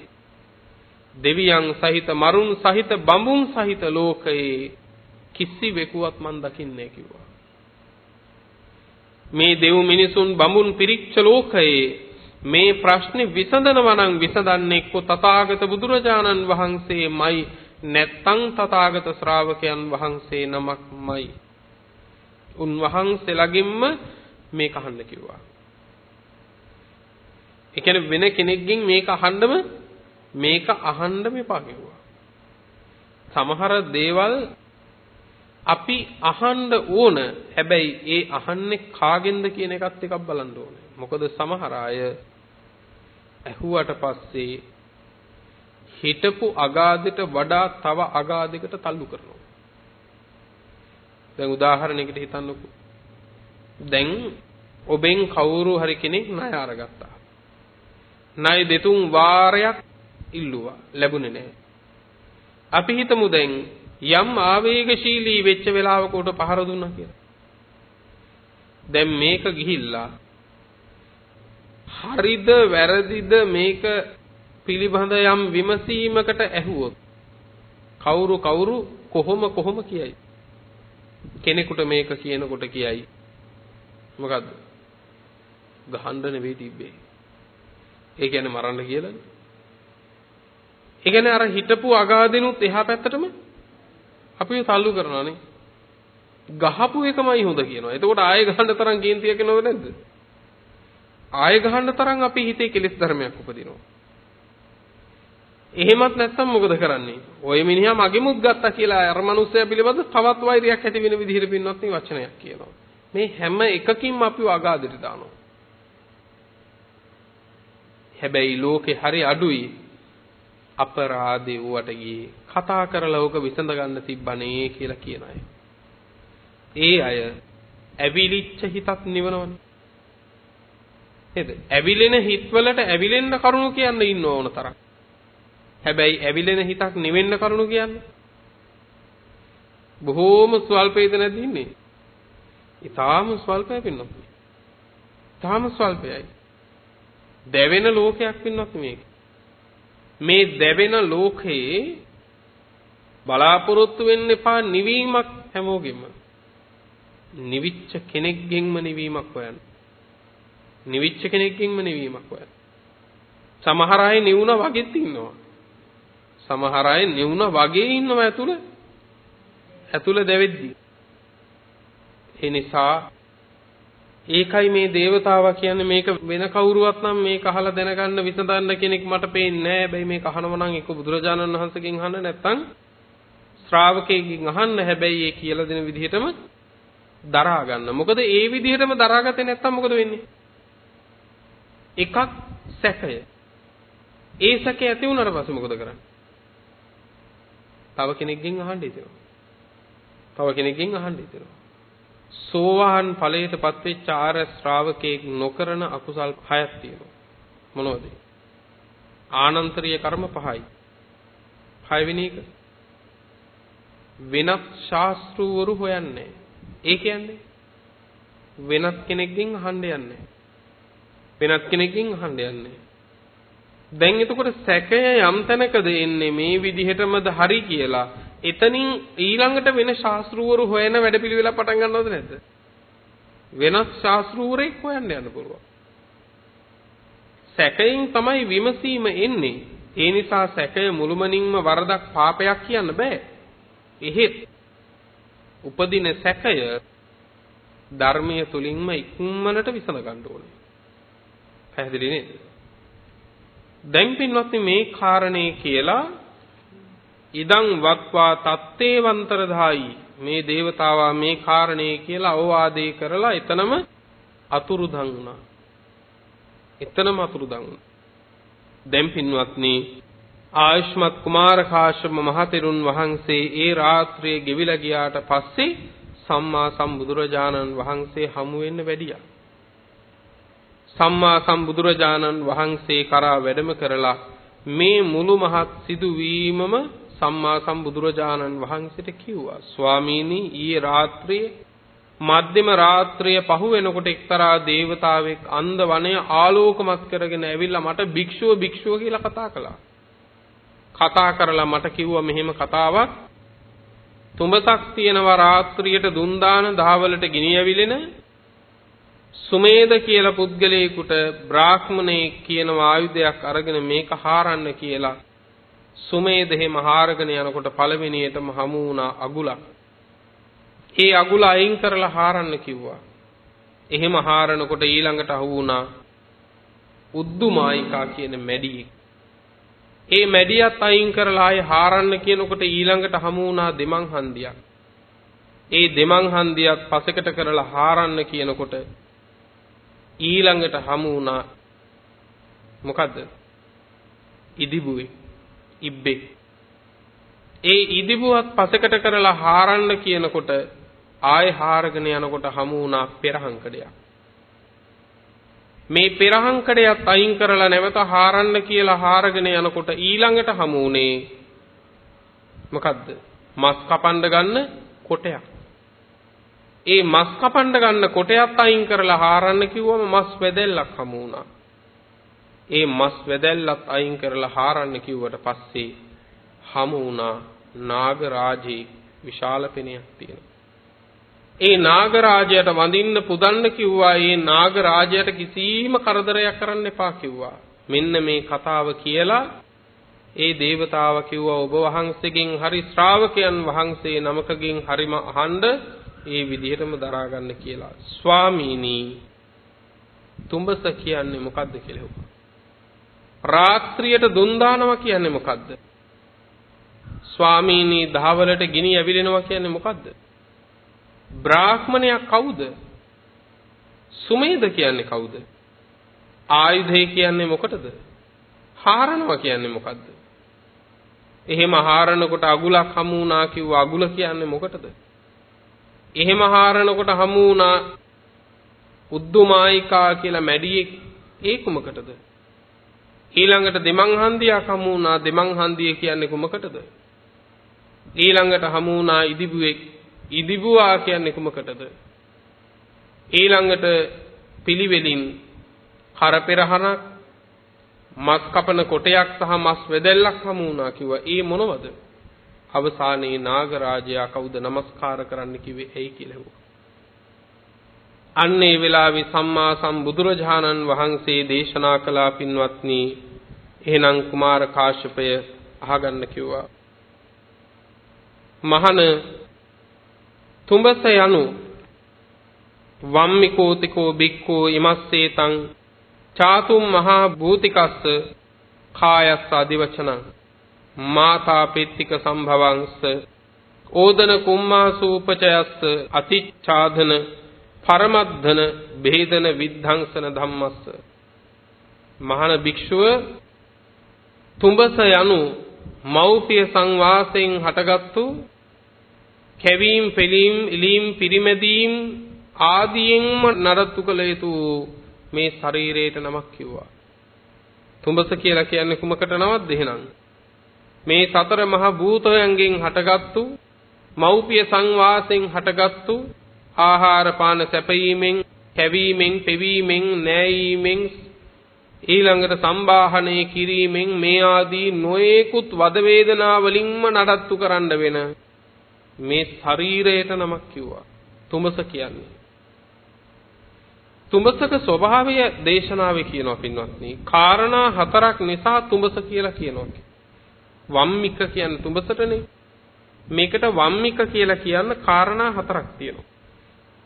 දෙවියන් සහිත මරුන් සහිත බඹුන් සහිත ලෝකයේ කිසිවෙකුවත් මන් දකින්නේ කිව්වා. මේ දෙව් මිනිසුන් බඹුන් පිරිච්ච ලෝකයේ මේ ප්‍රශ්නේ විසඳනවා නම් විසඳන්නේ කො තථාගත බුදුරජාණන් වහන්සේමයි නැත්තං තථාගත ශ්‍රාවකයන් වහන්සේ නමක්මයි. උන්වහන්සේලාගෙන්ම මේක අහන්න කිව්වා. ඒ කියන්නේ වෙන කෙනෙක්ගෙන් මේක අහන්නම එපා කිව්වා. සමහර දේවල් අපි අහන්න ඕන. හැබැයි ඒ අහන්නේ කාගෙන්ද කියන එකත් ටිකක් බලන්න ඕනේ. මොකද සමහර අය ඇහුවට පස්සේ හිටපු අගාධයට වඩා තව අගාධයකට තල්ලු කරනවා. දැන් උදාහරණයකට හිතන්නකෝ. දැන් ඔබෙන් කවුරු හරි කෙනෙක් ණය අරගත්තා. ණය දෙතුන් වාරයක් ඉල්ලුවා. ලැබුණේ නැහැ. අපි හිතමු දැන් යම් ආවේගශීලී වෙච්ච වෙලාවක උට පහර දුන්නා කියලා. දැන් මේක ගිහිල්ලා හරිද වැරදිද මේක පිළිබඳ යම් විමසීමකට ඇහුවොත් කවුරු කොහොම කියයි? කෙනෙකුට මේක කියනකොට කියයි මොකද්ද? ගහන්න නෙවෙයි තිබ්බේ. ඒ කියන්නේ මරන්න කියලානේ. ඒ කියන්නේ අර හිටපු අගාදිනුත් එහා පැත්තටම අපිව තල්ලු කරනවානේ. ගහපු එකමයි හොඳ කියනවා. එතකොට ආයෙ ගහන්න තරම් කේන්තියක් එනවද නැද්ද? ආයෙ ගහන්න තරම් අපි හිතේ කෙලෙස් ධර්මයක් උපදිනවා. එහෙමත් නැත්නම් මොකද කරන්නේ? ඔය මිනිහා මගෙමුත් ගත්තා කියලා අර මනුස්සයා පිළිබඳ තවත් වෛරයක් ඇති වෙන විදිහට පින්නත් මේ වචනයක් කියනවා. මේ හැම එකකින්ම අපිව අගාධයට දානවා. හැබැයි ලෝකේ හරි අඩුයි අපරාධේ වට ගියේ කතා කරලා ඕක විසඳ ගන්න තිබ්බනේ කියලා කියන අය. ඒ අය ඇවිලිච්ච හිතක් නිවනවනේ. නේද? ඇවිලෙන හිතවලට ඇවිලෙන්න කරුණු කියන්න ඉන්න ඕන තරම්. හැබැයි ඇවිලෙන හිතක් නිවෙන්න කරුණු කියන්නේ බොහෝම ස්වල්පයිද නැද්ද ඉන්නේ? ඊටාම ස්වල්පයි පින්නත්. ඊටාම ස්වල්පයයි. දැවෙන ලෝකයක් පින්නත් මේක. මේ දැවෙන ලෝකේ බලාපොරොත්තු වෙන්න එපා නිවීමක් හැමෝගෙම. නිවිච්ච කෙනෙක්ගෙන්ම නිවීමක් හොයන්න. නිවිච්ච කෙනෙක්ගෙන්ම නිවීමක් හොයන්න. සමහර අය නිවුණා වගේත් ඉන්නවා. සමහර අය නිවුණා වගේ ඉන්නවා ඇතුළ දැවෙද්දි. ඒ නිසා ඒකයි මේ දේවතාවා කියන්නේ මේක වෙන කවුරුවත් නම් මේක අහලා දැනගන්න විසඳන්න කෙනෙක් මට පේන්නේ නැහැ. හැබැයි මේක අහනව නම් එක්ක බුදුරජාණන් වහන්සේගෙන් අහන්න නැත්නම් ශ්‍රාවකයෙක්ගෙන් අහන්න. හැබැයි ඒ කියලා දෙන විදිහටම දරා ගන්න. මොකද ඒ විදිහටම දරාගත්තේ නැත්නම් මොකද වෙන්නේ? එකක් සැකය. ඒ සැකය ඇති වුණාට පස්සේ මොකද කරන්නේ? තව කෙනෙක්ගෙන් අහන්න හිතෙනවා. තව කෙනෙක්ගෙන් අහන්න හිතෙනවා. සෝවාන් ඵලයටපත් වෙච්ච ආර්ය ශ්‍රාවකෙක් නොකරන අකුසල් 6ක් තියෙනවා. මොනවද? ආනන්තරීය කර්ම 5යි. 6 වෙනි එක වෙනත් ශාස්ත්‍රවරු හොයන්නේ. ඒ කියන්නේ වෙනත් කෙනෙක්ගෙන් අහන්න යන්නේ. වෙනත් කෙනෙක්ගෙන් අහන්න යන්නේ. දැන් එතකොට සැකය යම් තැනකද එන්නේ මේ විදිහටමද හරි කියලා එතනින් ඊළඟට වෙන ශාස්ත්‍රවරු හොයන වැඩපිළිවෙල පටන් ගන්නවද නැද්ද? වෙනස් ශාස්ත්‍රවරයෙක් හොයන්න යන්න පුළුවන්. සැකයෙන් තමයි විමසීම එන්නේ. ඒ නිසා සැකය මුළුමනින්ම වරදක් පාපයක් කියන්න බෑ. එහෙත් උපදින සැකය ධර්මයේ තුලින්ම ඉක්මනට විසඳ ගන්න ඕනේ. පැහැදිලි නේද? දැන් පින්වත්නි මේ කාරණේ කියලා ඉදං වත්වා තත්තේවන්තරධායි මේ దేవතාවා මේ කාරණේ කියලා අවවාදේ කරලා එතනම අතුරුදන් වුණා. එතනම අතුරුදන් වුණා. දැන් පින්වත්නි ආයුෂ්මත් කුමාර කාශ්‍යප මහතෙරුන් වහන්සේ ඒ රාත්‍රියේ ගෙවිලා ගියාට පස්සේ සම්මා සම්බුදුරජාණන් වහන්සේ හමු වෙන්න වැඩියා. සම්මා සම්බුදුරජාණන් වහන්සේ කරා වැඩම කරලා මේ මුළු මහත් සිදුවීමම සම්මා සම්බුදුරජාණන් වහන්සේට කිව්වා. ස්වාමීනි ඊයේ රාත්‍රියේ මධ්‍යම රාත්‍රිය පහු වෙනකොට එක්තරා දේවතාවෙක් අන්ධ වනය ආලෝකමත් කරගෙන ඇවිල්ලා මට භික්ෂුව කියලා කතා කළා. කතා කරලා මට කිව්වා මෙහෙම කතාවක්. තුඹසක් තියෙනවා රාත්‍රියට දුන් දාන දහවලට ගිනි ඇවිලෙන සුමේද කියලා පුද්ගලයෙකුට බ්‍රාහ්මණයෙක් කියන ආයුධයක් අරගෙන මේක හාරන්න කියලා සුමේද එහෙම හාරගෙන යනකොට පළවෙනියටම හමු වුණා අගුලක්. ඒ අගුල අයින් කරලා හාරන්න කිව්වා. එහෙම හාරනකොට ඊළඟට අහු වුණා උද්දුමායිකා කියන මැඩියෙක්. ඒ මැඩියත් අයින් කරලා ආයේ හාරන්න කියනකොට ඊළඟට හමු වුණා දෙමන් හන්දියක්. ඒ දෙමන් හන්දියත් පසෙකට කරලා හාරන්න කියනකොට ඊළඟට හමු වුණා මොකද්ද? ඉදිබුවේ ඉබ්බේ. ඒ ඉදිබුවත් පසෙකට කරලා හාරන්න කියනකොට ආයේ හාරගෙන යනකොට හමු වුණා පෙරහංකඩයක්. මේ පෙරහංකඩයත් අයින් කරලා නැවත හාරන්න කියලා හාරගෙන යනකොට ඊළඟට හමු වුණේ මොකද්ද? මස් කපන්න ගන්න කොටයක්. ඒ මස් කපන්න ගන්න කොටයත් අයින් කරලා හාරන්න කිව්වම මස් වැදෙල්ලක් හමු වුණා. ඒ මස් වැදෙල්ලත් අයින් කරලා හාරන්න කිව්වට පස්සේ හමු වුණා නාගරාජේ විශාල පෙනයක් තියෙනවා. ඒ නාගරාජයට වඳින්න පුදන්න කිව්වා. ඒ නාගරාජයට කිසිම කරදරයක් කරන්න එපා කිව්වා. මෙන්න මේ කතාව කියලා ඒ దేవතාව කිව්වා ඔබ වහන්සේගෙන් හරි ශ්‍රාවකයන් වහන්සේ නමකගෙන් හරිම අහන්න ඒ විදිහටම දරා ගන්න කියලා. ස්වාමීනි තුඹස කියන්නේ මොකද්ද කියලා හෙව්වා. රාත්‍රියට දුන් දානවා කියන්නේ මොකද්ද? ස්වාමීනි දහවලට ගිනි ඇවිලෙනවා කියන්නේ මොකද්ද? බ්‍රාහ්මණයා කවුද? සුමේද කියන්නේ කවුද? ආයුධය කියන්නේ මොකටද? හාරනවා කියන්නේ මොකද්ද? එහෙම හාරනකොට අගුලක් හමු වුණා කිව්ව අගුල කියන්නේ මොකටද? එහෙම හාරනකොට හමු වුණා උද්දුමායිකා කියලා මැඩියෙක් ඒ කුමකටද? ඊළඟට දෙමං හන්දියක් හමු වුණා දෙමං හන්දිය කියන්නේ කුමකටද? ඊළඟට හමු වුණා ඉදිබුවෙක් ඉදිබුවා කියන්නේ කුමකටද? ඊළඟට පිළිවෙලින් කරපෙරහනක් මස් කපන කොටයක් සහ මස් වෙදෙල්ලක් හමු වුණා කිව්වා. ඒ මොනවද? අවසානයේ නාගරාජයා කවුද নমස්කාර කරන්න කිව්වේ ඇයි කියලා හෙව්වා. අන්න ඒ වෙලාවේ සම්මා සම්බුදුරජාණන් වහන්සේ දේශනා කළා පින්වත්නි. එහෙනම් කුමාර කාශ්‍යපය අහගන්න කිව්වා. මහන තුඹස යනු වම්මිකෝතිකෝ බික්කෝ ඉමස්සේතං චාතුම් මහා භූතිකස්ස කායස්ස අදිවචනං මාතා පිට්ටික සම්භවංස ඕදන කුම්මාසූපචයස්ස අතිච්ඡාදන පරමද්ධන බේදන විද්ධංසන ධම්මස්ස. මහාන භික්ෂුව තුඹස යනු මෞපිය සංවාසයෙන් හටගත්තු කැවීම් පෙලීම් ඉලීම් පිරිමැදීම් ආදීන්ම නඩත්තු කළ යුතු මේ ශරීරයට නමක් කිව්වා. තුඹස කියලා කියන්නේ කුමකට නමක්ද එහෙනම්? මේ සතර මහා භූතයන්ගෙන් හටගත්තු මෞපිය සංවාසයෙන් හටගත්තු ආහාර පාන සැපීමෙන් කැවීමෙන් පෙවීමෙන් නෑයීමෙන් ඊළඟට සම්බාහනය කිරීමෙන් මේ ආදී නොයෙකුත් වද වේදනා වලින්ම නඩත්තු කරන්න වෙන මේ ශරීරයට නමක් කිව්වා. තුඹස කියන්නේ. තුඹසක ස්වභාවය දේශනාවේ කියනවා පින්වත්නි. කාරණා හතරක් නිසා තුඹස කියලා කියනවා. වම්මික කියන්නේ තුඹසටනේ. මේකට වම්මික කියලා කියන්න කාරණා හතරක් තියෙනවා.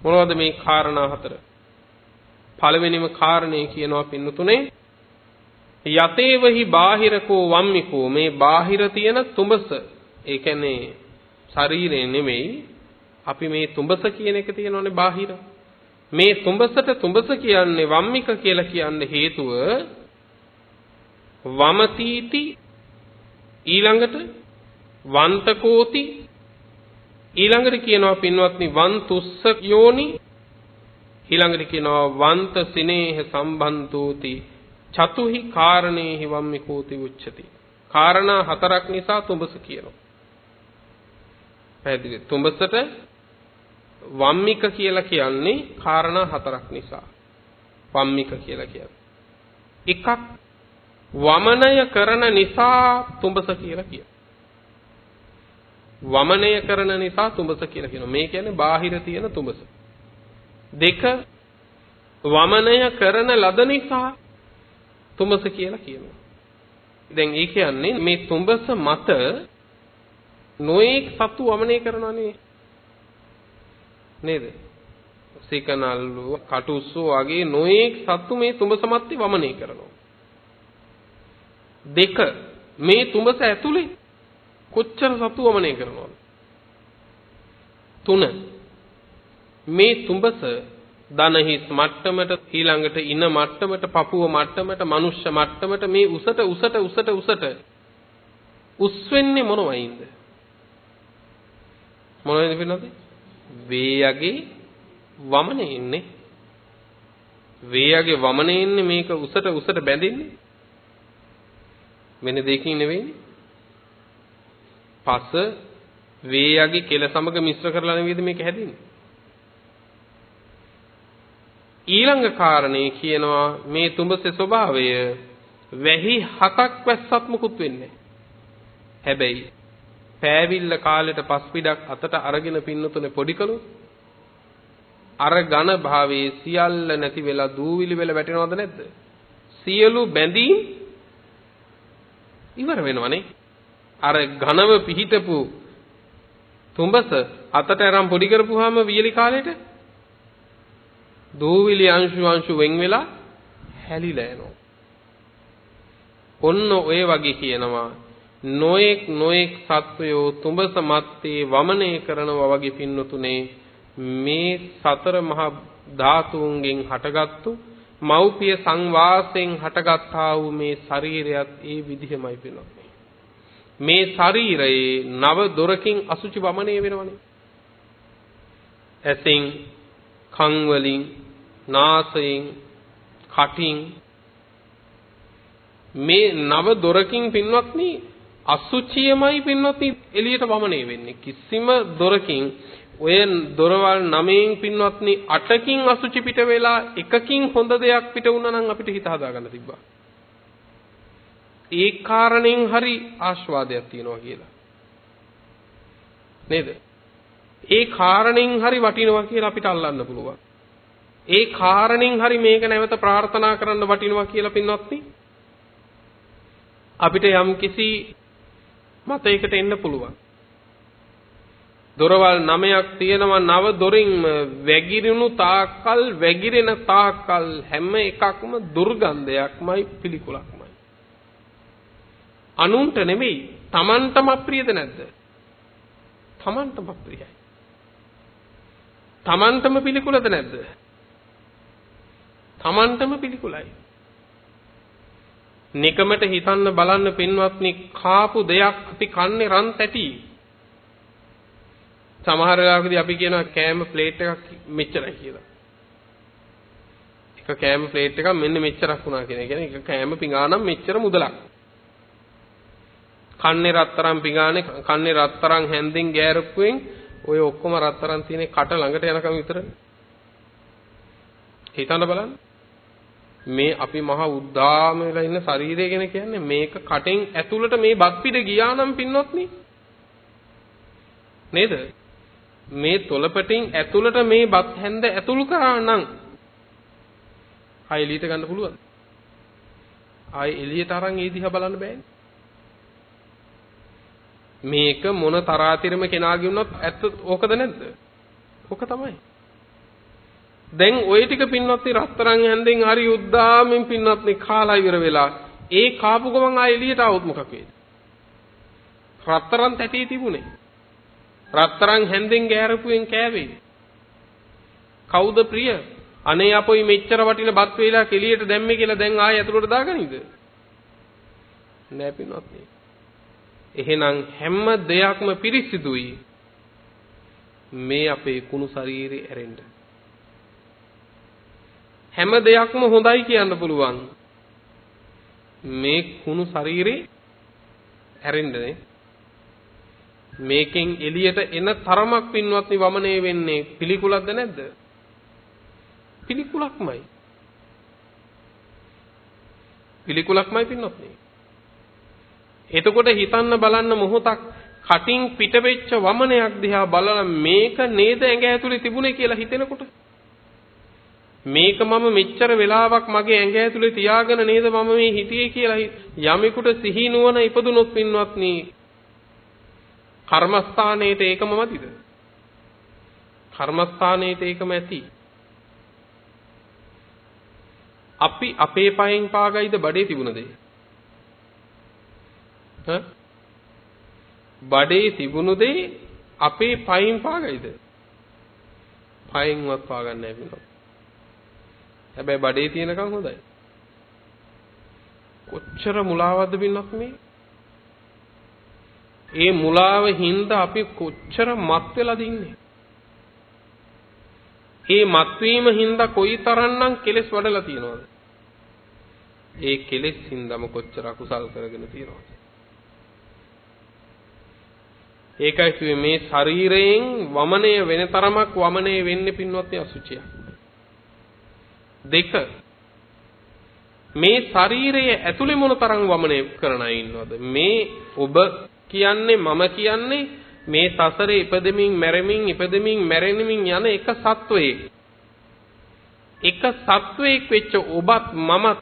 මොනවද මේ කාරණා හතර? පළවෙනිම කාරණේ කියනවා පින්නතුනේ යතේවහි බාහිරකෝ වම්මිකෝ. මේ බාහිර තියෙන තුඹස ඒ කියන්නේ ශරීරය නෙමෙයි. අපි මේ තුඹස කියන එක තියෙනවනේ බාහිර. මේ තුඹසට තුඹස කියන්නේ වම්මික කියලා කියන්න හේතුව වමතීති ඊළඟට වන්තකෝති ඊළඟට කියනවා පින්වත්නි වන්තුස්ස යෝනි ඊළඟට කියනවා වන්ත සිනේහ සම්බන්තෝති චතුහි කාරණේහි වම්මිකෝති උච්චති. කාරණා හතරක් නිසා තුඹස කියනවා. පැහැදිලි. තුඹසට වම්මික කියලා කියන්නේ කාරණා හතරක් නිසා. වම්මික කියලා කියන්නේ. එකක් වමනය කරන නිසා තුඹස කියලා කියනවා. වමනය කරන නිසා තුඹස කියලා කියනවා. මේ කියන්නේ බාහිර තියෙන තුඹස. දෙක වමනය කරන ලද නිසා තුඹස කියලා කියනවා. දැන් ඒ කියන්නේ මේ තුඹස මත නොඑක් සතු වමනය කරනවානේ නේද? සිකනල්ලු කටුස්සෝ වගේ නොඑක් සතු මේ තුඹස මැත්තේ වමනය කරනවා. දෙක මේ තුඹස ඇතුලේ කොච්චර සතු වමනය කරනවද? තුන මේ තුඹස දනහිස් මට්ටමට ඊළඟට ඉන මට්ටමට පපුව මට්ටමට මනුෂ්‍ය මට්ටමට මේ උසට උස් වෙන්නේ මොනවයින්ද? මොනවද වෙනවද? වේයගේ වමනේ ඉන්නේ. වේයගේ වමනේ ඉන්නේ මේක උසට බැඳෙන්නේ. වෙන දෙයකින් නෙවෙයි. පස වේයගේ කෙල සමග මිශ්‍ර කරලා නෙවෙයිද මේක හැදෙන්නේ. ඊළඟ කාරණේ කියනවා මේ තුඹසේ ස්වභාවය වැහි 7ක් වැස්සත් මුකුත් වෙන්නේ. හැබැයි පෑවිල්ල කාලෙට පස්පිඩක් අතට අරගෙන පින්නතුනේ පොඩි කළොත් අර ඝන භාවයේ සියල්ල නැති වෙලා දූවිලි වෙලා වැටෙනවද නැද්ද? සියලු බැඳීම් ඉවර වෙනවනේ. අර ඝනව පිහිටපු තුඹස අතට අරන් පොඩි කරපුවාම වියලි කාලෙට දූවිලි අංශු වෙන් වෙලා හැලිලා යනවා. ඔන්න ඔය වගේ කියනවා නොඑක් සත්වයෝ තුඹස මත්තේ වමනය කරනවා වගේ පින්නතුනේ මේ සතර මහා ධාතුන්ගෙන් හටගත්තු මෞපිය සංවාසයෙන් හටගත්තා වූ මේ ශරීරයත් ඒ විදිහමයි පින්නතුනේ. මේ ශරීරයේ නව දොරකින් අසුචි වමනය වෙනවනේ. ඇසෙන්, කන් වලින්, නාසයෙන්, කටින් මේ නව දොරකින් පින්වත්නි අසුචියමයි පින්වත්නි එළියට වමනය වෙන්නේ. කිසිම දොරකින් ඔය දොරවල් 9න් පින්වත්නි 8කින් අසුචි පිට වෙලා එකකින් හොඳ දෙයක් පිට වුණා නම් අපිට හිත හදාගන්න තිබ්බා. ඒ කාරණෙන් හරි ආස්වාදයක් තියනවා කියලා. නේද? ඒ කාරණෙන් හරි වටිනවා කියලා අපිට අල්ලන්න පුළුවන්. ඒ කාරණෙන් හරි මේක නැවත ප්‍රාර්ථනා කරන්න වටිනවා කියලා පින්වත්නි අපිට යම් කිසි මතයකට එන්න පුළුවන්. දොරවල් 9ක් තියෙනවා 9 දොරින් වැగిරුණු තාක්කල් වැగిරෙන තාක්කල් හැම එකක්ම දුර්ගන්ධයක්මයි පිළිකුලක්මයි. අනුන්ට නෙමෙයි Tamanටම අප්‍රියද නැද්ද? Tamanටම අප්‍රියයි. Tamanටම පිළිකුලද නැද්ද? Tamanටම පිළිකුලයි. නිකමට හිතන්න බලන්න පින්වත්නි කාපු දෙයක් අපි කන්නේ රන් තැටි. සමහර වෙලාවකදී අපි කියනවා කෑම ප්ලේට් එකක් මෙච්චරයි කියලා. එක කෑම ප්ලේට් එකක් මෙන්න මෙච්චරක් වුණා කියන එක. එක කෑම පිඟානම් මෙච්චර මුදලක්. කන්නේ රත්තරන් පිඟානේ කන්නේ රත්තරන් හැන්දින් ගෑරපුවෙන් ඔය ඔක්කොම රත්තරන් තියෙන කට ළඟට යනකම් විතරනේ. හිතන්න බලන්න. මේ අපි මහ උද්දාම වෙලා ඉන්න ශරීරය ගැන කියන්නේ මේක කටෙන් ඇතුළට මේ බත් පිට ගියා නම් පින්නොත්නි නේද? මේ තොලපටින් ඇතුළට මේ බත් හැන්ද ඇතුළු කරා නම් ආයෙ එළියට ගන්න පුළුවන්ද? ආයෙ එළියට අරන් ඒ දිහා බලන්න බෑනේ. මේක මොන තරාතිරම කෙනාගේ වුණත් ඇත්ත ඕකද නැද්ද? ඕක තමයි. දැන් ওই ටික පින්වත්නි රත්තරන් හැන්දෙන් හරි උද්දාමෙන් පින්වත්නි කාලා ඉවර වෙලා ඒ කාපු ගමන් ආයෙ එළියට આવුත් මොකක් වේද? රත්තරන් තැටි තිබුණේ. රත්තරන් හැන්දෙන් ගෑරපුවෙන් කෑවේ. කවුද ප්‍රිය? අනේ අපොයි මෙච්චර වටින බත් වේලා කෙලියට දැම්මේ කියලා දැන් ආයෙ ඇතුළට දාගනිද? නෑ පින්වත්නි. එහෙනම් හැම දෙයක්ම පිරිසිදුයි මේ අපේ කුණු ශරීරේ ඇරෙන්න. හැම දෙයක්ම හොඳයි කියන්න පුළුවන් මේ කුණු ශරීරේ ඇරෙන්නනේ. මේකෙන් එළියට එන තරමක් පින්වත්නි වමනේ වෙන්නේ පිළිකුලක්ද නැද්ද? පිළිකුලක්මයි. පිළිකුලක්මයි පින්වත්නි. එතකොට හිතන්න බලන්න මොහොතක් කටින් පිටවෙච්ච වමනයක් දිහා බලලා මේක නේද ඇඟ ඇතුලේ තිබුණේ කියලා හිතෙනකොට මේක මම මෙච්චර වෙලාවක් මගේ ඇඟ ඇතුලේ තියාගෙන නේද මම මේ හිටියේ කියලා යමෙකුට සිහි නුවණ ඉපදුනොත් පින්වත්නි කර්මස්ථානයේට ඒකම මතිද? කර්මස්ථානයේට ඒකම ඇති. අපි අපේ පයෙන් පාගයිද බඩේ තිබුණ දෙය? බඩේ තිබුණු දෙය අපේ පයින් පාගයිද? පයින්වත් පාගන්නේ නැහැ පිළිගන්න. හැබැයි බඩේ තියෙනකන් හොඳයි. කොච්චර මුලාවක්ද පින්නක් මේ? ඒ මුලාව හින්දා අපි කොච්චර මත් වෙලාද ඉන්නේ? ඒ මත් වීම හින්දා කොයිතරම්නම් කෙලෙස් වඩලා තියෙනවද? ඒ කෙලෙස් හින්දාම කොච්චර අකුසල් කරගෙන තියෙනවද? ඒකයි කිව්වේ මේ ශරීරයෙන් වමනය වෙන තරමක් වමනය වෙන්නේ පින්වත්නි අසුචිය. දෙක මේ ශරීරයේ ඇතුලේ මොන තරම් වමනය කරන අය ඉන්නවද? මේ ඔබ කියන්නේ මම කියන්නේ මේ සසරේ ඉපදෙමින් මැරෙමින් යන එක සත්වයෙක්. එක සත්වයෙක් වෙච්ච ඔබත් මමත්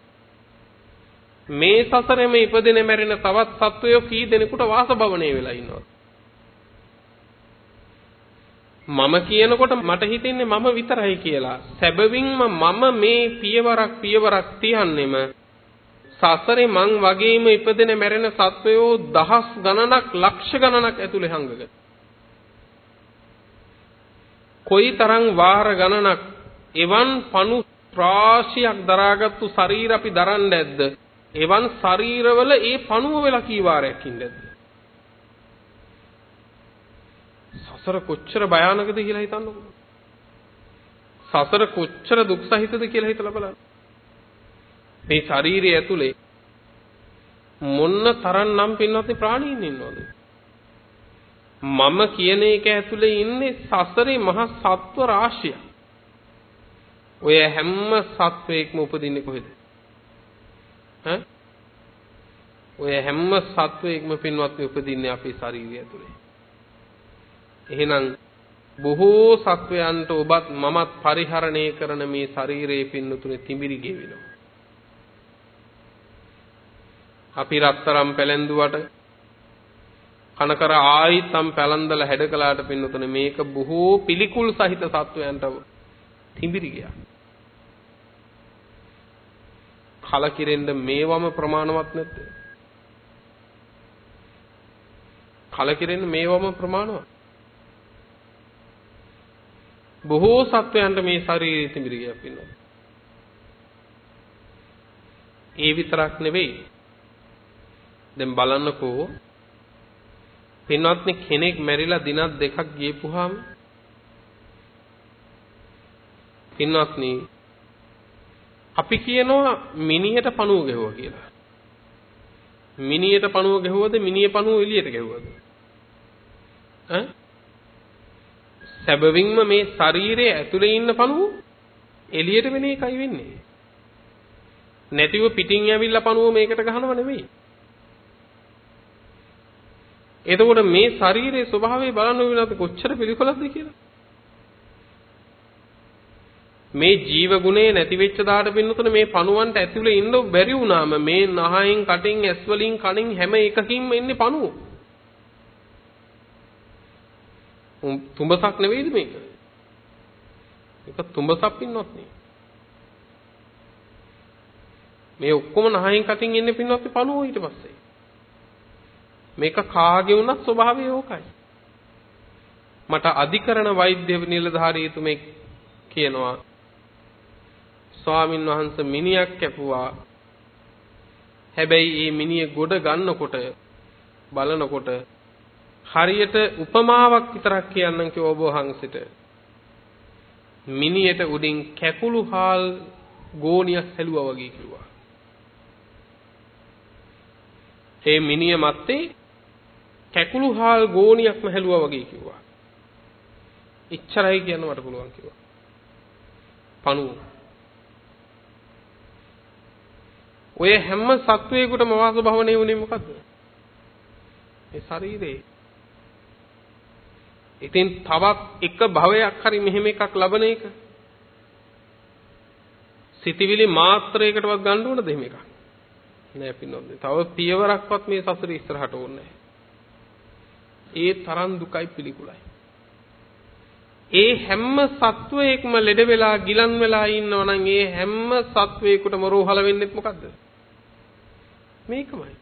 මේ සසරෙම ඉපදෙන මැරෙන තවත් සත්වයෝ කී දෙනෙකුට වාසභවණේ වෙලා ඉන්නවද? මම කියනකොට මට හිතෙන්නේ මම විතරයි කියලා. සැබවින්ම මම මේ පියවරක් තියන්නෙම සසරේ මං වගේම ඉපදෙන මැරෙන සත්වයෝ දහස් ගණනක් ලක්ෂ ගණනක් ඇතුලේ හංගගෙන කොයිතරම් වාර ගණනක් එවන් පණු රාශියක් දරාගත්තු ශරීර අපි දරන්නේ නැද්ද? එවන් ශරීරවල ඒ පණුව වෙලා කී වාරයක් ඉන්නේද? සසර කොච්චර භයානකද කියලා හිතන්නකෝ. සසර කොච්චර දුක් සහිතද කියලා හිතලා බලන්න. මේ ශරීරය ඇතුලේ මොන්න තරම්නම් පින්වත්නි ප්‍රාණීන් ඉන්නවද? මම කියන එක ඇතුලේ ඉන්නේ සසරේ මහ සත්ව රාශියක්. ඔය හැම සත්වයකම උපදින්නේ කොහෙද? ඔය හැම සත්වයකම පින්වත්නි උපදින්නේ අපේ ශරීරය ඇතුලේ. එහෙනම් බොහෝ සත්වයන්ට ඔබත් මමත් පරිහරණය කරන මේ ශරීරයේ පින්නතුනේ තිඹිරි ගෙවෙනවා. අපි රත්තරම් පැලැන්දුවට කනකර ආයිත්තම් පැලඳලා හැඩ කළාට පින්නතුනේ මේක බොහෝ පිළිකුල් සහිත සත්වයන්ට තිඹිරි ගියා. කලකිරෙන්න මේවම ප්‍රමාණවත් නැද්ද? කලකිරෙන්න මේවම ප්‍රමාණවත්. බොහෝ සත්වයන්ට මේ ශරීරය තිඹිරි ගියා පින්නතුනේ. ඒ විතරක් නෙවෙයි. දැන් බලන්නකෝ පින්වත්නි කෙනෙක් මැරිලා දිනක් දෙකක් ගියපුවාම පින්වත්නි අපි කියනවා මිනිහට පණුව ගැහුවා කියලා. මිනිහට පණුව ගැහුවද මිනිහ පණුව එළියට ගැහුවද? සැබවින්ම මේ ශරීරයේ ඇතුලේ ඉන්න පණුව එළියට වෙන එකයි වෙන්නේ. නැතිව පිටින් ඇවිල්ලා පණුව මේකට ගහනව නෙවෙයි. එතකොට මේ ශරීරයේ ස්වභාවය බලන්න වෙනවද කොච්චර පිළිකොලක්ද කියලා. මේ ජීව ගුණේ නැති වෙච්ච දාට පින්නතුනේ මේ පණුවන්ට ඇතුලේ ඉන්න බැරි වුණාම මේ නහයෙන් කටින් ඇස් වලින් කනින් හැම එකකින්ම එන්නේ පණුව. තුඹසක් නෙවෙයිද මේක? මේක තුඹසක් පින්නවත් නේ. මේ ඔක්කොම නහයෙන් කටින් එන්නේ පින්නවත් පණුව ඊට පස්සේ. මේක කාගේ වුණත් ස්වභාවය ඕකයි. මට අධිකරණ වෛද්‍ය නිලධාරීතුමෙක් කියනවා ස්වාමින් වහන්සේ මිනිහක් කැපුවා. හැබැයි මේ මිනිහ ගොඩ ගන්නකොට බලනකොට හරියට උපමාවක් විතරක් කියන්නම් කිව්ව ඔබ වහන්සේට. මිනිහට උඩින් කැකුළු හාල් ගෝණියක් හැලුවා වගේ කිව්වා. ඒ මිනිහ මැත්තේ කැකුළු හාල් ගෝණියක්ම හැලුවා වගේ කිව්වා. ඉච්චරයි කියන්න මට පුළුවන් කිව්වා. පණුව. ඔය හැම සත්වයකටම වාස භවනේ උනේ මොකද්ද? මේ ශරීරේ. ඉතින් තවත් එක භවයක් හරි මෙහෙම එකක් ලබන එක. සිතවිලි මාත්‍රයකටවත් ගන්න ඕනද එහෙම එකක්? නෑ පින්නොත්. තව පියවරක්වත් මේ සසරේ ඉස්සරහට ඕනේ නෑ. ඒ තරම් දුකයි පිළිකුලයි. ඒ හැම සත්වයකම ලෙඩ වෙලා ගිලන් වෙලා ඉන්නවා නම් ඒ හැම සත්වයකටම රෝහල වෙන්නේ මොකද්ද? මේකමයි.